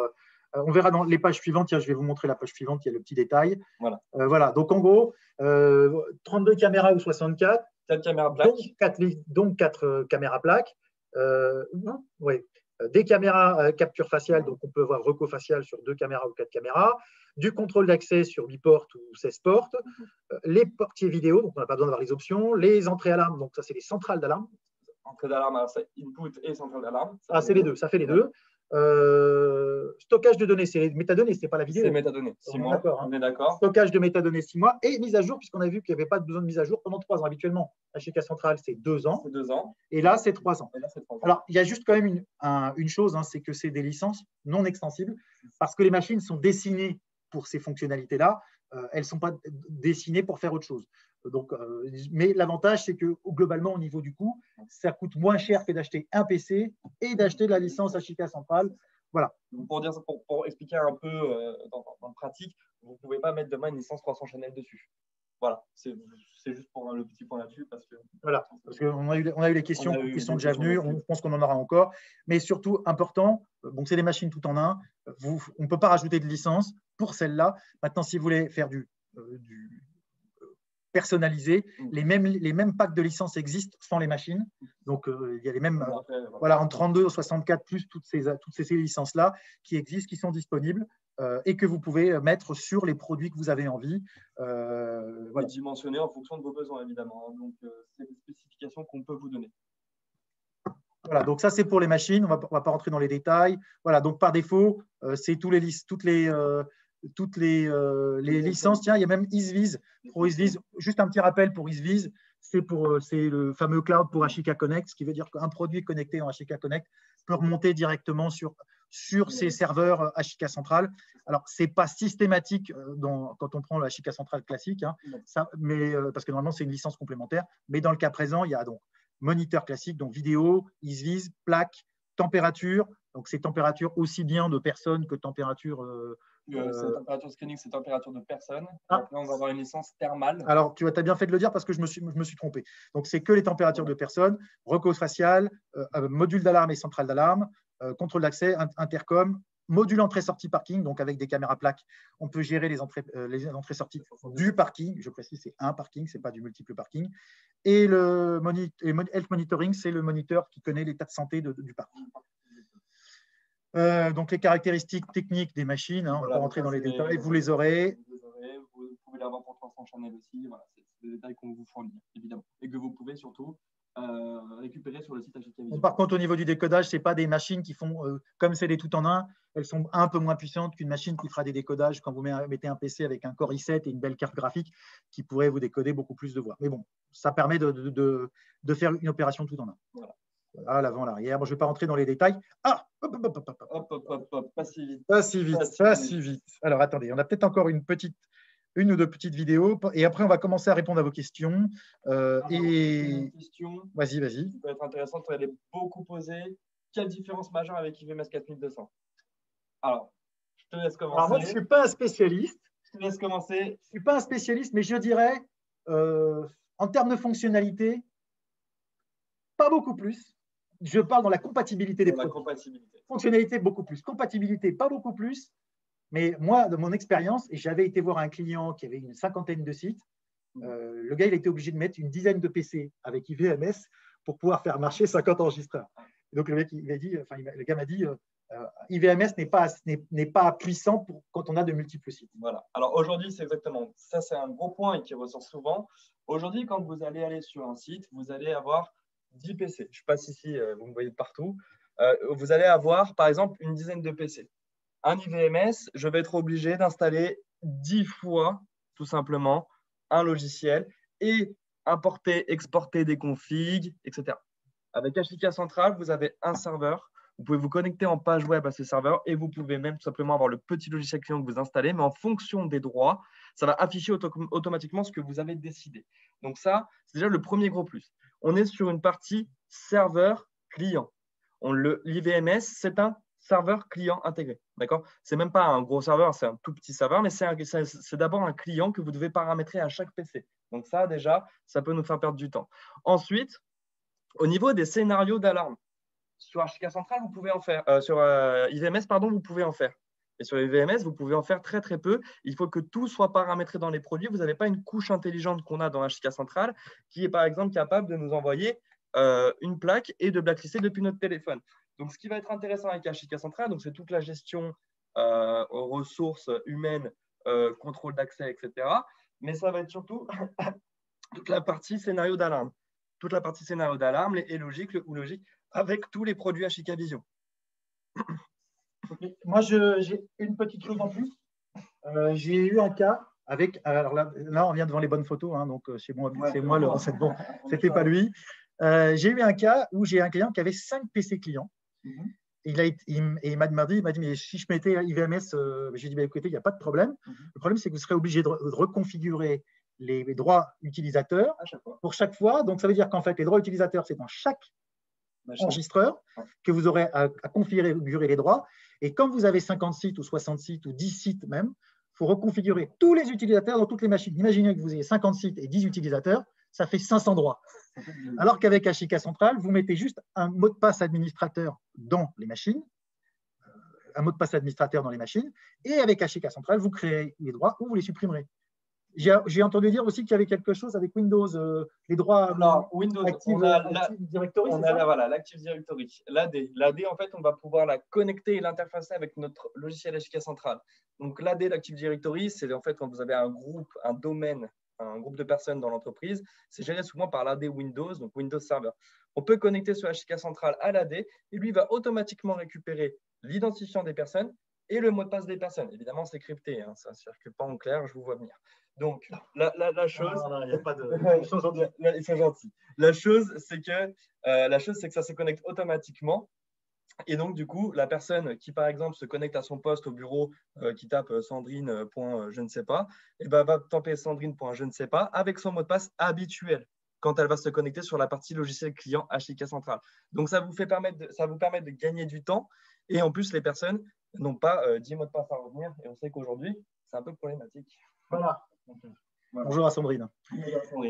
on verra dans les pages suivantes. Tiens, je vais vous montrer la page suivante, il y a le petit détail. Voilà. Voilà. Donc, en gros, 32 caméras ou 64. 4 caméras plaques. Donc 4 caméras plaques. Oui. Des caméras capture faciale, donc on peut avoir reco facial sur 2 caméras ou 4 caméras. Du contrôle d'accès sur 8 portes ou 16 portes. Les portiers vidéo, donc on n'a pas besoin d'avoir les options. Les entrées alarmes, donc ça, c'est les centrales d'alarme. Entrée d'alarme, c'est input et centrale d'alarme. Ah, c'est les deux, ça fait les deux. Stockage de données, c'est les métadonnées, ce n'est pas la vidéo. C'est métadonnées, 6 mois, on est d'accord. Stockage de métadonnées, 6 mois. Et mise à jour, puisqu'on a vu qu'il n'y avait pas besoin de mise à jour pendant 3 ans. Habituellement, Ashica Central, c'est 2 ans. C'est 2 ans. Et là, c'est 3 ans. Là, 3 ans. Alors, il y a juste quand même une chose, c'est que c'est des licences non extensibles, parce que les machines sont dessinées pour ces fonctionnalités-là. Elles ne sont pas dessinées pour faire autre chose. Donc, mais l'avantage, c'est que globalement, au niveau du coût, ça coûte moins cher que d'acheter un PC et d'acheter la licence Ashika Central. Voilà. Pour expliquer un peu dans le pratique, vous ne pouvez pas mettre demain une licence 300 Chanel dessus. Voilà, c'est juste pour le petit point là-dessus. Voilà, parce qu'on a eu les questions qui sont déjà venues, on pense qu'on en aura encore. Mais surtout, important, bon, c'est des machines tout en un. On ne peut pas rajouter de licence pour celle-là. Maintenant, si vous voulez faire du personnalisé, les mêmes packs de licences existent sans les machines. Donc, il y a les mêmes, voilà, en 32 ou 64, plus toutes ces licences-là qui existent, qui sont disponibles et que vous pouvez mettre sur les produits que vous avez envie. Voilà. Dimensionner en fonction de vos besoins, évidemment. Donc, c'est des spécifications qu'on peut vous donner. Voilà, donc ça, c'est pour les machines. On ne va pas rentrer dans les détails. Voilà, donc par défaut, c'est toutes les licences. Tiens, il y a même EaseViz. Pour EaseViz, juste un petit rappel pour EaseViz, c'est le fameux cloud pour Ashika Connect, ce qui veut dire qu'un produit connecté en Ashika Connect peut remonter directement sur ces serveurs Ashika Central. Alors, ce n'est pas systématique quand on prend le Ashika Central classique, hein, parce que normalement, c'est une licence complémentaire. Mais dans le cas présent, il y a donc moniteur classique, donc vidéo, EaseViz, plaque, température. Donc, c'est température aussi bien de personnes que température… c'est température screening, c'est température de personne. Là, on va avoir une licence thermale. Alors, tu as bien fait de le dire parce que je me suis trompé. Donc, c'est que les températures de personne, recos facial, module d'alarme et centrale d'alarme, contrôle d'accès, intercom, module entrée-sortie parking, donc avec des caméras plaques, on peut gérer les entrées-sorties du parking. Je précise, c'est un parking, ce n'est pas du multiple parking. Et le health monitoring, c'est le moniteur qui connaît l'état de santé du parking. Donc, les caractéristiques techniques des machines, on va pas rentrer dans les détails, vous les aurez. Vous pouvez l'avoir pour 300 Chanel aussi. Voilà, c'est des détails qu'on vous fournit, évidemment. Et que vous pouvez surtout récupérer sur le site Ashika Vision. Par contre, au niveau du décodage, ce n'est pas des machines qui font, comme c'est des tout en un, elles sont un peu moins puissantes qu'une machine qui fera des décodages quand vous mettez un PC avec un Core i7 et une belle carte graphique qui pourrait vous décoder beaucoup plus de voix. Mais bon, ça permet de faire une opération tout en un. Voilà. À l'avant, l'arrière. Bon, je ne vais pas rentrer dans les détails. Ah, pas si vite. Pas si vite. Alors, attendez, on a peut-être encore une ou deux petites vidéos et après, on va commencer à répondre à vos questions. Une question vas-y. qui peut être intéressante, elle est beaucoup posée. Quelle différence majeure avec IVMS 4200? Alors, je te laisse commencer. Alors, moi, je ne suis pas un spécialiste. Je te laisse commencer. Je ne suis pas un spécialiste, mais je dirais, en termes de fonctionnalité, pas beaucoup plus. Je parle dans la compatibilité des produits. Fonctionnalité, beaucoup plus. Compatibilité, pas beaucoup plus. Mais moi, de mon expérience, et j'avais été voir un client qui avait une 50aine de sites, le gars, il était obligé de mettre une dizaine de PC avec IVMS pour pouvoir faire marcher 50 enregistreurs. Et donc, le gars m'a dit, IVMS n'est pas puissant quand on a de multiples sites. Voilà. Alors, aujourd'hui, c'est exactement ça. C'est un gros point et qui ressort souvent. Aujourd'hui, quand vous allez aller sur un site, vous allez avoir 10 PC. Je passe ici, vous me voyez partout. Vous allez avoir, par exemple, une dizaine de PC. Un IVMS, je vais être obligé d'installer 10 fois, tout simplement, un logiciel et importer, exporter des configs, etc. Avec Ashika Central, vous avez un serveur. Vous pouvez vous connecter en page web à ce serveur et vous pouvez même tout simplement avoir le petit logiciel client que vous installez, mais en fonction des droits, ça va afficher automatiquement ce que vous avez décidé. Donc ça, c'est déjà le premier gros plus. On est sur une partie serveur client. L'IVMS, c'est un serveur client intégré. D'accord ? Ce n'est même pas un gros serveur, c'est un tout petit serveur, mais c'est d'abord un client que vous devez paramétrer à chaque PC. Donc ça, déjà, ça peut nous faire perdre du temps. Ensuite, au niveau des scénarios d'alarme, sur Ashika Central, vous pouvez en faire. Sur IVMS, pardon, vous pouvez en faire. Et sur les VMS, vous pouvez en faire très, très peu. Il faut que tout soit paramétré dans les produits. Vous n'avez pas une couche intelligente qu'on a dans Ashika Central qui est, par exemple, capable de nous envoyer une plaque et de blacklister depuis notre téléphone. Donc, ce qui va être intéressant avec Ashika Central, c'est toute la gestion aux ressources humaines, contrôle d'accès, etc. Mais ça va être surtout toute la partie scénario d'alarme. Toute la partie scénario d'alarme est logique ou logique avec tous les produits Ashika Vision. Okay. Moi, j'ai une petite chose en plus. J'ai eu un cas avec… Alors là, on vient devant les bonnes photos, hein, donc c'est moi, le recette. Bon, c'était pas lui. J'ai eu un cas où j'ai un client qui avait 5 PC clients. Il m'a dit, mais si je mettais IVMS, j'ai dit, écoutez, il n'y a pas de problème. Le problème, c'est que vous serez obligé de reconfigurer les droits utilisateurs pour chaque fois. Donc, ça veut dire qu'en fait, les droits utilisateurs, c'est dans chaque enregistreur que vous aurez à configurer les droits. Et quand vous avez 50 sites ou 60 sites ou 10 sites même, il faut reconfigurer tous les utilisateurs dans toutes les machines. Imaginez que vous ayez 50 sites et 10 utilisateurs, ça fait 500 droits. Alors qu'avec HIK Central, vous mettez juste un mot de passe administrateur dans les machines, et avec HIK Central, vous créez les droits ou vous les supprimerez. J'ai entendu dire aussi qu'il y avait quelque chose avec Windows, les droits Windows, Active Directory. On a voilà, l'Active Directory, l'AD. L'AD, en fait, on va pouvoir la connecter et l'interfacer avec notre logiciel HIK Central. Donc, l'AD, l'Active Directory, c'est en fait quand vous avez un groupe, un domaine, un groupe de personnes dans l'entreprise, c'est géré souvent par l'AD Windows, donc Windows Server. On peut connecter ce HIK Central à l'AD et lui va automatiquement récupérer l'identifiant des personnes et le mot de passe des personnes. Évidemment, c'est crypté, hein, ça ne circule pas en clair, je vous vois venir. Donc, la chose… il n'y a pas de… Ils sont gentils. La chose, c'est que ça se connecte automatiquement. Et donc, du coup, la personne qui, par exemple, se connecte à son poste au bureau, qui tape Sandrine. Je ne sais pas, et ben, va taper Sandrine. Je ne sais pas avec son mot de passe habituel quand elle va se connecter sur la partie logiciel client HIK Central. Donc, ça vous permet de gagner du temps. Et en plus, les personnes n'ont pas 10 mots de passe à retenir. Et on sait qu'aujourd'hui, c'est un peu problématique. Voilà. Bonjour à Sandrine.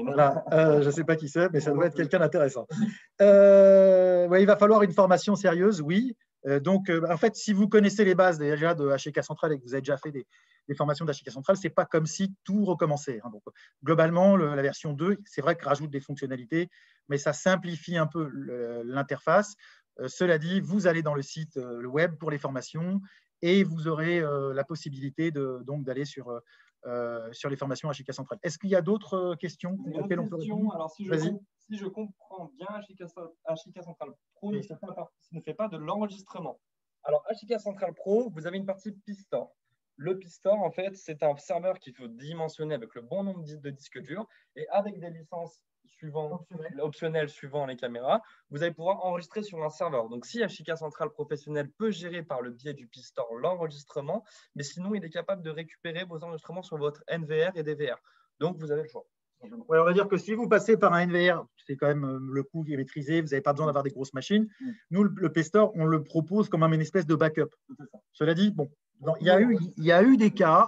Voilà. Je ne sais pas qui c'est, mais ça doit être quelqu'un d'intéressant. Ouais, il va falloir une formation sérieuse, oui. Donc, en fait, si vous connaissez les bases déjà de HIK Central et que vous avez déjà fait des formations d'HIK Central, ce n'est pas comme si tout recommençait. Hein. Donc, globalement, la version 2, c'est vrai qu'elle rajoute des fonctionnalités, mais ça simplifie un peu l'interface. Cela dit, vous allez dans le site le web pour les formations et vous aurez la possibilité d'aller sur les formations HIK Central. Est-ce qu'il y a d'autres questions auxquelles on peut répondre? Alors, si je comprends bien, HIK Central Pro ne fait pas de l'enregistrement. Alors, HIK Central Pro, vous avez une partie P-Store. Le P-Store, en fait, c'est un serveur qu'il faut dimensionner avec le bon nombre de disques durs et avec des licences optionnelles suivant les caméras, vous allez pouvoir enregistrer sur un serveur. Donc, si HIK Central Professionnel peut gérer par le biais du P-Store l'enregistrement, mais sinon, il est capable de récupérer vos enregistrements sur votre NVR et DVR. Donc, vous avez le choix. Ouais, on va dire que si vous passez par un NVR, c'est quand même le coût qui est maîtrisé, vous n'avez pas besoin d'avoir des grosses machines. Nous, le P-Store, on le propose comme une espèce de backup. Cela dit, bon, il y a eu des cas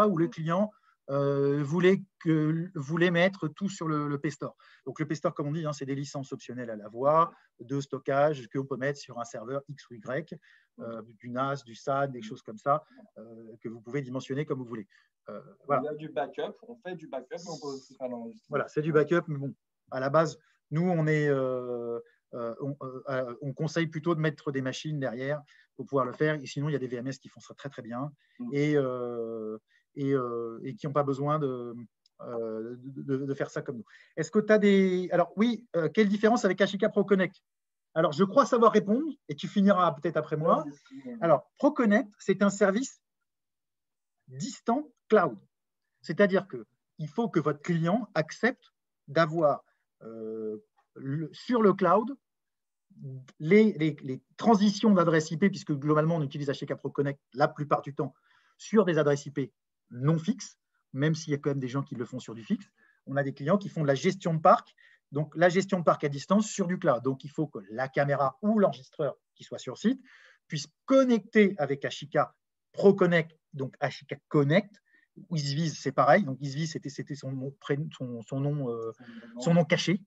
où le client voulait mettre tout sur le P-Store. Donc, le P-Store, comme on dit, hein, c'est des licences optionnelles à l'avoir, de stockage qu'on peut mettre sur un serveur X ou Y, du NAS, du SAN, des choses comme ça, que vous pouvez dimensionner comme vous voulez. Voilà. Il y a du backup, on fait du backup, mais on peut aussi faire l'enregistrement. Voilà, c'est du backup, mais bon, à la base, nous, on conseille plutôt de mettre des machines derrière pour pouvoir le faire. Et sinon, il y a des VMS qui font ça très, très bien et qui n'ont pas besoin de faire ça comme nous. Est-ce que tu as des… Alors, oui, quelle différence avec HIK ProConnect? Alors, je crois savoir répondre et tu finiras peut-être après moi. Alors, ProConnect, c'est un service distant cloud. C'est-à-dire qu'il faut que votre client accepte d'avoir sur le cloud les transitions d'adresse IP, puisque globalement, on utilise HIK ProConnect la plupart du temps sur des adresses IP non fixes, même s'il y a quand même des gens qui le font sur du fixe. On a des clients qui font de la gestion de parc, donc la gestion de parc à distance sur du cloud. Donc, il faut que la caméra ou l'enregistreur qui soit sur site puisse connecter avec HIK ProConnect, donc HIK Connect. EaseViz, c'est pareil. Donc, EaseViz, c'était son nom caché.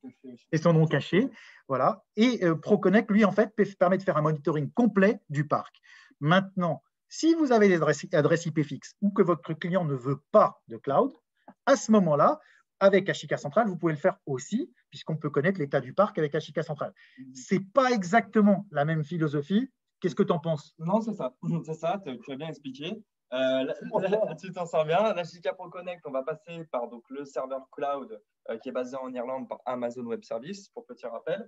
Et son nom caché. Voilà. Et ProConnect, lui, en fait, permet de faire un monitoring complet du parc. Maintenant, si vous avez des adresses IP fixes ou que votre client ne veut pas de cloud, à ce moment-là, avec HIK Central, vous pouvez le faire aussi, puisqu'on peut connaître l'état du parc avec HIK Central. Ce n'est pas exactement la même philosophie. Qu'est-ce que tu en penses? Non, c'est ça. C'est ça, tu as bien expliqué. Tu t'en sors bien. La HIK ProConnect, on va passer par donc, le serveur cloud qui est basé en Irlande par Amazon Web Services, pour petit rappel.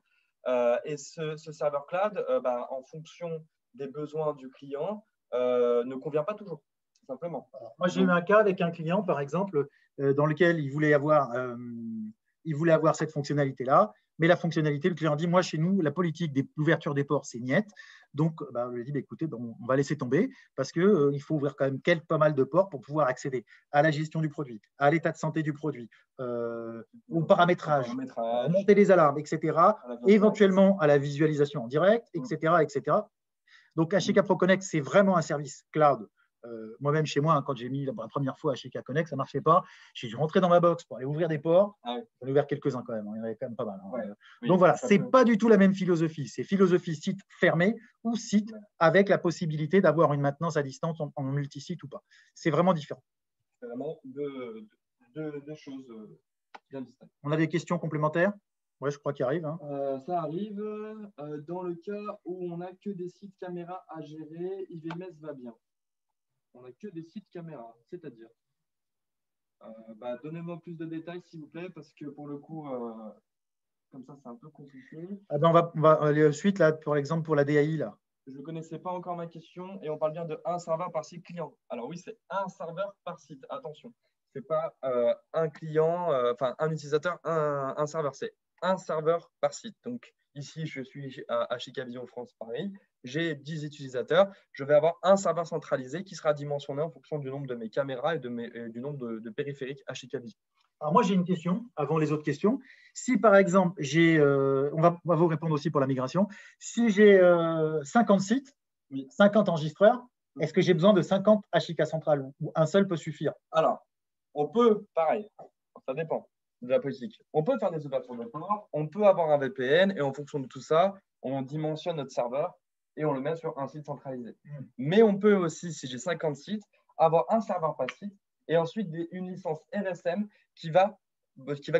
Et ce serveur cloud, en fonction des besoins du client, ne convient pas toujours, tout simplement. Alors, moi, j'ai eu un cas avec un client, par exemple, dans lequel il voulait avoir cette fonctionnalité-là. mais la fonctionnalité, le client dit, moi, chez nous, la politique d'ouverture des ports, c'est niet. Donc, on lui dit, écoutez, on va laisser tomber parce qu'il faut ouvrir quand même pas mal de ports pour pouvoir accéder à la gestion du produit, à l'état de santé du produit, au paramétrage, monter les alarmes, etc., éventuellement à la visualisation en direct, etc., etc. Donc, HK Pro Connect, c'est vraiment un service cloud. Moi-même, chez moi, quand j'ai mis la première fois HK Connect, ça ne marchait pas. J'ai rentré dans ma box pour aller ouvrir des ports. J'en ai ouvert quelques-uns quand même. Il y en avait quand même pas mal. Donc, voilà, ce n'est pas du tout la même philosophie. C'est philosophie site fermé ou site avec la possibilité d'avoir une maintenance à distance en multisite ou pas. C'est vraiment différent. C'est vraiment deux choses bien distinctes. On a des questions complémentaires? Oui, je crois qu'il arrive. Ça arrive. Dans le cas où on n'a que des sites caméras à gérer, IVMS va bien. On n'a que des sites caméras, c'est-à-dire donnez-moi plus de détails, s'il vous plaît, parce que pour le coup, comme ça, c'est un peu compliqué. On va aller suite, là, pour l'exemple, pour la DAI. Là. Je ne connaissais pas encore ma question et on parle bien de un serveur par site client. Alors oui, c'est un serveur par site, attention. Ce n'est pas un client, un utilisateur, un serveur, c'est un serveur par site. Donc ici, je suis à HK Vision France Paris. J'ai 10 utilisateurs. Je vais avoir un serveur centralisé qui sera dimensionné en fonction du nombre de mes caméras et du nombre de périphériques HK Vision. Alors moi, j'ai une question avant les autres questions. Si par exemple, on va vous répondre aussi pour la migration. Si j'ai 50 sites, 50 enregistreurs, est-ce que j'ai besoin de 50 HK centrales ou un seul peut suffire? Alors, on peut, pareil, ça dépend de la politique. On peut faire des ouvertures de ports, on peut avoir un VPN et en fonction de tout ça, on dimensionne notre serveur et on le met sur un site centralisé. Mais on peut aussi, si j'ai 50 sites, avoir un serveur par site et ensuite une licence RSM qui va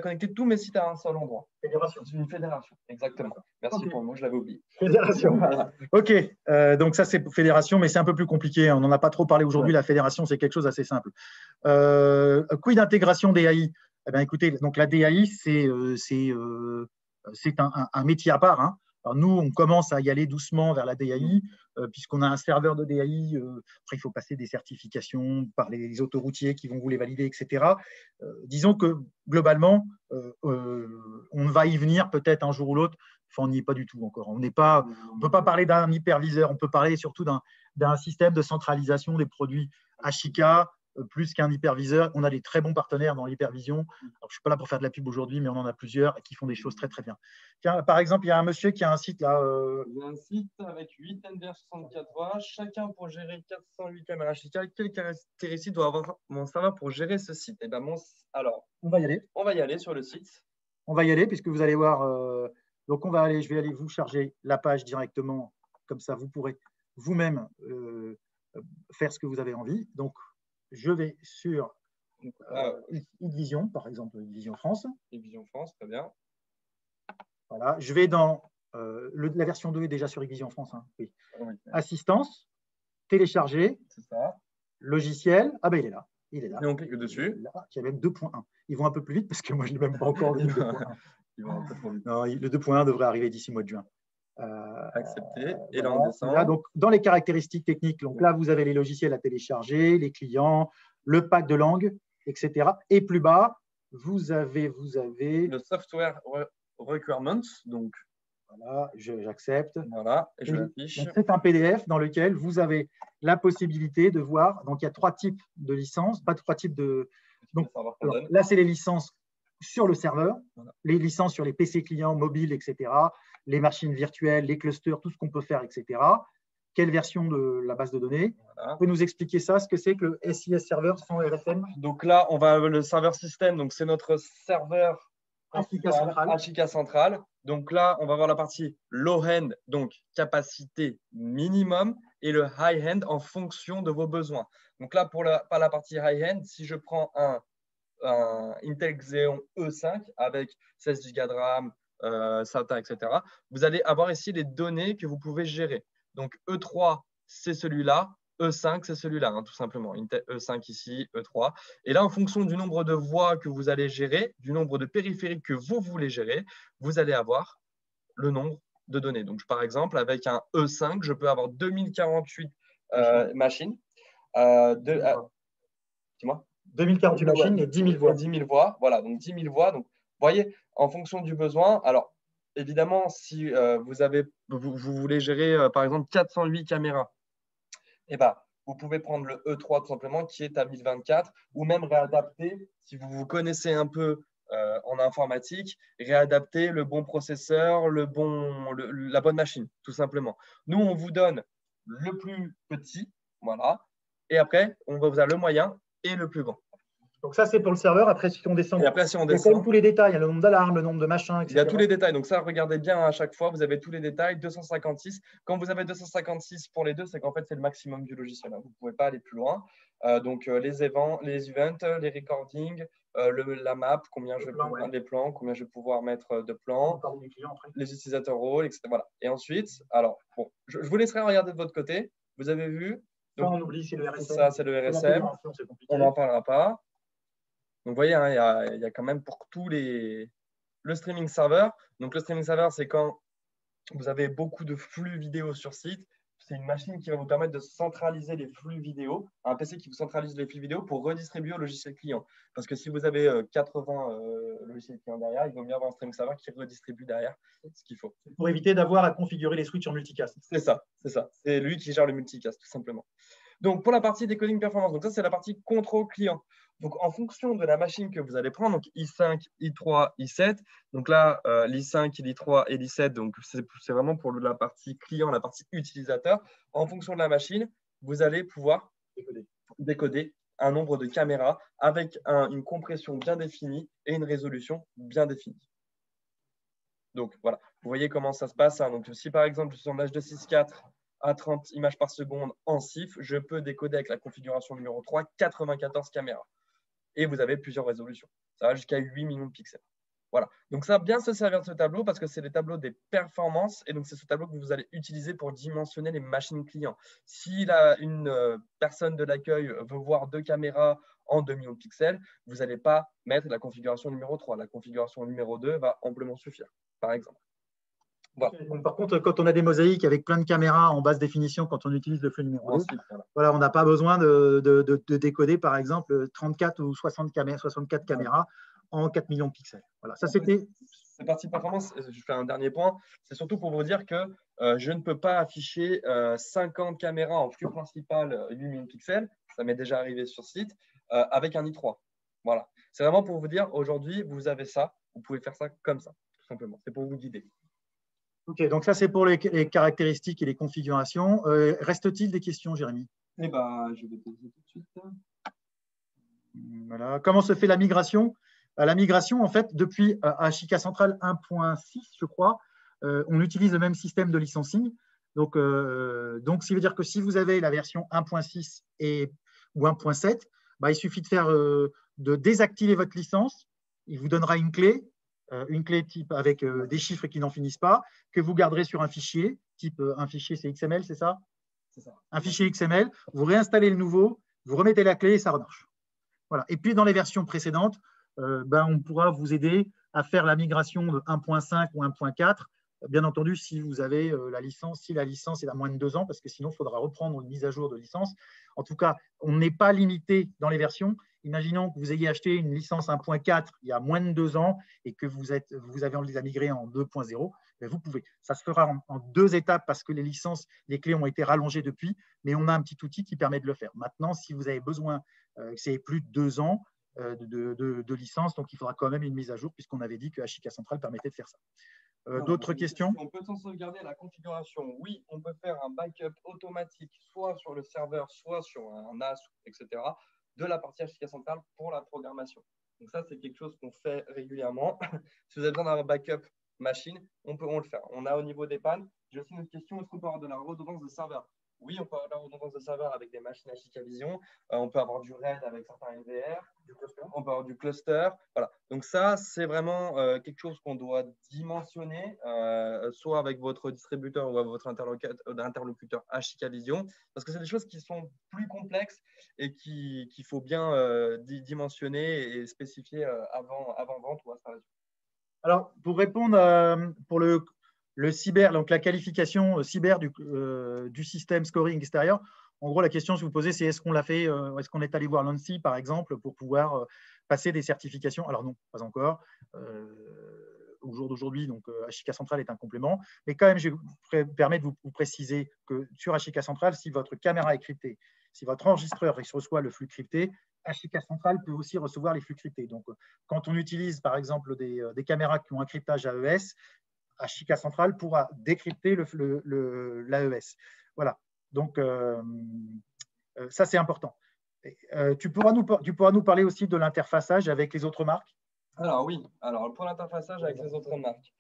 connecter tous mes sites à un seul endroit. Fédération. C'est une fédération, exactement. Merci pour le mot, je l'avais oublié. Fédération. OK. Donc ça, c'est fédération, mais c'est un peu plus compliqué. On n'en a pas trop parlé aujourd'hui. La fédération, c'est quelque chose d'assez simple. Quid d'intégration DAI? Eh bien, écoutez, donc la DAI, c'est un métier à part. Hein. Alors nous, on commence à y aller doucement vers la DAI, puisqu'on a un serveur de DAI. Après, il faut passer des certifications par les autoroutiers qui vont vous les valider, etc. Disons que globalement, on va y venir peut-être un jour ou l'autre. Enfin, on n'y est pas du tout encore. On ne peut pas parler d'un hyperviseur. On peut parler surtout d'un système de centralisation des produits HK, plus qu'un hyperviseur. On a des très bons partenaires dans l'hypervision. Je ne suis pas là pour faire de la pub aujourd'hui, mais on en a plusieurs qui font des choses très, très bien. Tiens, par exemple, il y a un monsieur qui a un site là. Il y a un site avec 8 NVR64 chacun pour gérer 408 caméras HK. Quelles caractéristiques doit avoir mon serveur pour gérer ce site? Eh ben, alors, on va y aller. On va y aller sur le site. On va y aller, puisque vous allez voir. Donc, je vais aller vous charger la page directement. Comme ça, vous pourrez vous-même faire ce que vous avez envie. Donc, je vais sur Vision, par exemple, Vision France. Vision France, très bien. Voilà, je vais dans la version 2 est déjà sur Vision France. Hein, oui. Oui. Assistance, télécharger, logiciel. Ah ben il est là. Et on clique dessus. Il y a même 2.1. Ils vont un peu plus vite parce que moi je ne l'ai même pas encore lu. 2.1. Ils vont un peu trop vite. Non, le 2.1 devrait arriver d'ici mois de juin. Accepter. Et là, on descend. Là, donc, dans les caractéristiques techniques, donc là, vous avez les logiciels à télécharger, les clients, le pack de langue, etc. Et plus bas, vous avez le software requirements. Donc, voilà, j'accepte. Voilà, et je l'affiche. C'est un PDF dans lequel vous avez la possibilité de voir. Donc, il y a 3 types de licences, pas 3 types de. Donc, là, c'est les licences sur le serveur, les licences sur les PC clients, mobiles, etc., les machines virtuelles, les clusters, tout ce qu'on peut faire, etc. Quelle version de la base de données? Vous pouvez nous expliquer ça, ce que c'est que le SIS Server sans RSM? Donc là, on va le serveur système, donc c'est notre serveur HK central. Donc là, on va voir la partie low-end, donc capacité minimum, et le high-end en fonction de vos besoins. Donc là, pour la partie high-end, si je prends un Intel Xeon E5 avec 16 Go de RAM, SATA, etc., vous allez avoir ici les données que vous pouvez gérer. Donc E3, c'est celui-là. E5, c'est celui-là, hein, tout simplement. Intel E5 ici, E3. Et là, en fonction du nombre de voix que vous allez gérer, du nombre de périphériques que vous voulez gérer, vous allez avoir le nombre de données. Donc, par exemple, avec un E5, je peux avoir 2048 machines. Dis-moi. 2048 machines et 10 000 voix. 10 000 voix, voilà, donc 10 000 voix. Donc, vous voyez, en fonction du besoin, alors, évidemment, si vous voulez gérer, par exemple, 408 caméras, eh ben, vous pouvez prendre le E3 tout simplement, qui est à 1024, ou même réadapter, si vous vous connaissez un peu en informatique, réadapter le bon processeur, la bonne machine, tout simplement. Nous, on vous donne le plus petit, voilà, et après, on va vous avoir le moyen et le plus grand. Donc ça, c'est pour le serveur. Après, si on descend, et après, si on il y a descend, quand même tous les détails. Il y a le nombre d'alarmes, le nombre de machins, etc. Il y a tous les détails. Donc ça, regardez bien à chaque fois, vous avez tous les détails. 256. Quand vous avez 256 pour les deux, c'est qu'en fait, c'est le maximum du logiciel. Vous ne pouvez pas aller plus loin. Donc les events, les recordings, la map, les plans, combien je vais pouvoir mettre de plans, les utilisateurs rôles, etc. Voilà. Et ensuite, alors, bon, je vous laisserai regarder de votre côté. Vous avez vu. Donc, on oublie, c'est le RSM. Ça, c'est le RSM. On n'en parlera pas. Donc, vous voyez, hein, il y a quand même pour tous le streaming server. Donc, le streaming server, c'est quand vous avez beaucoup de flux vidéo sur site. C'est une machine qui va vous permettre de centraliser les flux vidéo, un PC qui vous centralise les flux vidéo pour redistribuer au logiciel client. Parce que si vous avez 80 logiciels clients derrière, il vaut mieux avoir un streaming server qui redistribue derrière ce qu'il faut. Pour éviter d'avoir à configurer les switches en multicast. C'est ça, c'est ça. C'est lui qui gère le multicast, tout simplement. Donc, pour la partie décoding performance, donc ça, c'est la partie contrôle client. Donc, en fonction de la machine que vous allez prendre, donc i5, i3, i7, donc là, l'i5, l'i3 et l'i7, donc c'est vraiment pour la partie client, la partie utilisateur. En fonction de la machine, vous allez pouvoir décoder un nombre de caméras avec une compression bien définie et une résolution bien définie. Donc, voilà, vous voyez comment ça se passe. Hein. Donc, si par exemple, je suis en H264 à 30 images par seconde en CIF, je peux décoder avec la configuration numéro 3 94 caméras. Et vous avez plusieurs résolutions. Ça va jusqu'à 8 millions de pixels. Voilà. Donc, ça va bien se servir de ce tableau parce que c'est les tableaux des performances. Et donc, c'est ce tableau que vous allez utiliser pour dimensionner les machines clients. Si une personne de l'accueil veut voir 2 caméras en 2 millions de pixels, vous n'allez pas mettre la configuration numéro 3. La configuration numéro 2 va amplement suffire, par exemple. Voilà. Donc, par contre, quand on a des mosaïques avec plein de caméras en basse définition, quand on utilise le flux numéro 2, voilà, on n'a pas besoin de décoder, par exemple, 34 ou 64 caméras en 4 millions de pixels. Voilà, ça c'était. Cette partie performance, je fais un dernier point, c'est surtout pour vous dire que je ne peux pas afficher 50 caméras en flux principal 8 millions de pixels, ça m'est déjà arrivé sur site, avec un i3. Voilà, c'est vraiment pour vous dire, aujourd'hui, vous avez ça, vous pouvez faire ça comme ça, tout simplement. C'est pour vous guider. Ok, donc ça c'est pour les caractéristiques et les configurations. Reste-t-il des questions, Jérémy? Eh ben, je vais te dire tout de suite. Voilà. Comment se fait la migration? La migration, en fait, depuis HIK Central 1.6, je crois, on utilise le même système de licensing. Donc, ça veut dire que si vous avez la version 1.6 ou 1.7, bah, il suffit de désactiver votre licence. Il vous donnera une clé type avec des chiffres qui n'en finissent pas, que vous garderez sur un fichier, type un fichier, c'est XML, c'est ça? C'est ça. Un fichier XML, vous réinstallez le nouveau, vous remettez la clé et ça remarche. Voilà. Et puis, dans les versions précédentes, on pourra vous aider à faire la migration de 1.5 ou 1.4. Bien entendu, si vous avez la licence est à moins de 2 ans, parce que sinon, il faudra reprendre une mise à jour de licence. En tout cas, on n'est pas limité dans les versions. Imaginons que vous ayez acheté une licence 1.4 il y a moins de 2 ans et que vous avez envie de la migrer en 2.0, vous pouvez. Ça se fera en 2 étapes parce que les clés ont été rallongées depuis, mais on a un petit outil qui permet de le faire. Maintenant, si vous avez besoin, c'est plus de 2 ans de licence, donc il faudra quand même une mise à jour puisqu'on avait dit que HIK Central permettait de faire ça. D'autres questions? On peut s'en sauvegarder la configuration. Oui, on peut faire un backup automatique, soit sur le serveur, soit sur un NAS, etc., de la partie HIK Central pour la programmation. Donc ça, c'est quelque chose qu'on fait régulièrement. Si vous avez besoin d'un backup machine, on le faire. On a au niveau des pannes. J'ai aussi une question, est-ce qu'on peut avoir de la redondance de serveur? Oui, on peut avoir de la redondance de serveur avec des machines HIK Vision. On peut avoir du RAID avec certains NVR. On peut avoir du cluster. Voilà. Donc ça, c'est vraiment quelque chose qu'on doit dimensionner, soit avec votre distributeur ou avec votre interlocuteur HIK Vision, parce que c'est des choses qui sont plus complexes et qu'il faut bien dimensionner et spécifier avant vente ou installation. Alors, pour répondre pour le cyber, donc la qualification cyber du système scoring extérieur, en gros, la question que je vous posez, c'est est-ce qu'on l'a fait, est-ce qu'on est allé voir l'ANSSI, par exemple, pour pouvoir passer des certifications? Alors non, pas encore. au jour d'aujourd'hui, donc HIK central est un complément. Mais quand même, je vais permettre de vous préciser que sur HIK central, si votre caméra est cryptée, si votre enregistreur reçoit le flux crypté, HIK central peut aussi recevoir les flux cryptés. Donc, quand on utilise par exemple des caméras qui ont un cryptage AES, HIK central pourra décrypter l'AES. Voilà. Donc, ça, c'est important. Tu pourras nous parler aussi de l'interfaçage avec les autres marques? Alors oui, alors pour l'interfaçage avec les autres marques,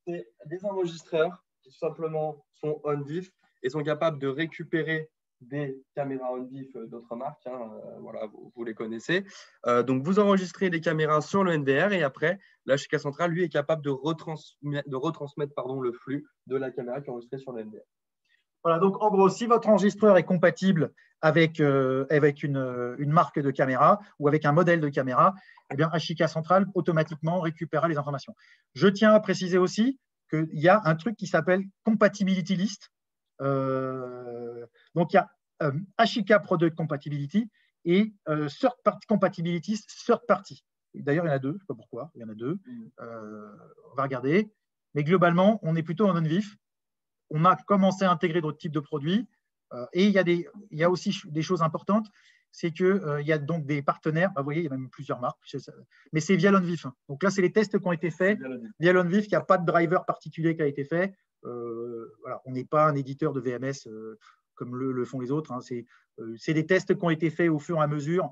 c'est des enregistreurs qui tout simplement sont on-diff et sont capables de récupérer des caméras on-diff d'autres marques. Hein, voilà, vous les connaissez. Donc, vous enregistrez les caméras sur le NVR et après, l'HIK central, lui, est capable de retransmettre le flux de la caméra qui est enregistrée sur le NVR. Voilà, donc en gros, si votre enregistreur est compatible avec une marque de caméra ou avec un modèle de caméra, eh bien, HIK central automatiquement récupérera les informations. Je tiens à préciser aussi qu'il y a un truc qui s'appelle Compatibility List. Donc, il y a HIK Product Compatibility et Third Party Compatibility Third Party. D'ailleurs, il y en a deux, je ne sais pas pourquoi, il y en a deux. On va regarder. Mais globalement, on est plutôt en non-vif. On a commencé à intégrer d'autres types de produits. Et il y a aussi des choses importantes, c'est qu'il y a donc des partenaires, vous voyez, il y a même plusieurs marques, mais c'est via l'OnVif. Donc là, c'est les tests qui ont été faits via l'OnVif, il n'y a pas de driver particulier qui a été fait. Voilà, on n'est pas un éditeur de VMS comme le font les autres. Hein. C'est des tests qui ont été faits au fur et à mesure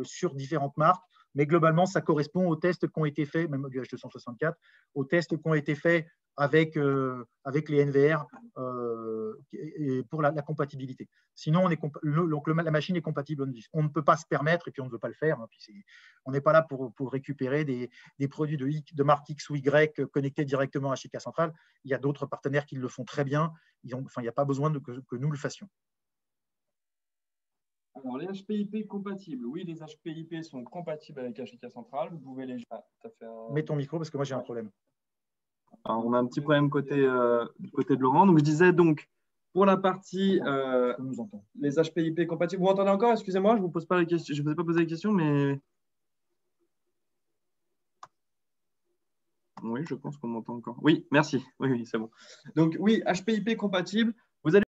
sur différentes marques. Mais globalement, ça correspond aux tests qui ont été faits, même du H264, aux tests qui ont été faits avec les NVR pour la compatibilité. Sinon, la machine est compatible on-diff. On ne peut pas se permettre, et puis on ne veut pas le faire, hein, on n'est pas là pour récupérer des produits de marque X ou Y connectés directement à HIK central. Il y a d'autres partenaires qui le font très bien. Il n'y a pas besoin que nous le fassions. Alors, les HPIP compatibles. Oui, les HPIP sont compatibles avec HIK central. Vous pouvez les… Mets ton micro parce que moi, j'ai un problème. Alors, on a un petit problème du côté de Laurent. Donc, je disais donc, pour la partie les HPIP compatibles. Vous m'entendez encore? Excusez-moi, je ne vous pose pas les questions. Je ne vous ai pas posé les questions, mais… Oui, je pense qu'on m'entend encore. Oui, merci. Oui, c'est bon. Donc, oui, HPIP compatible.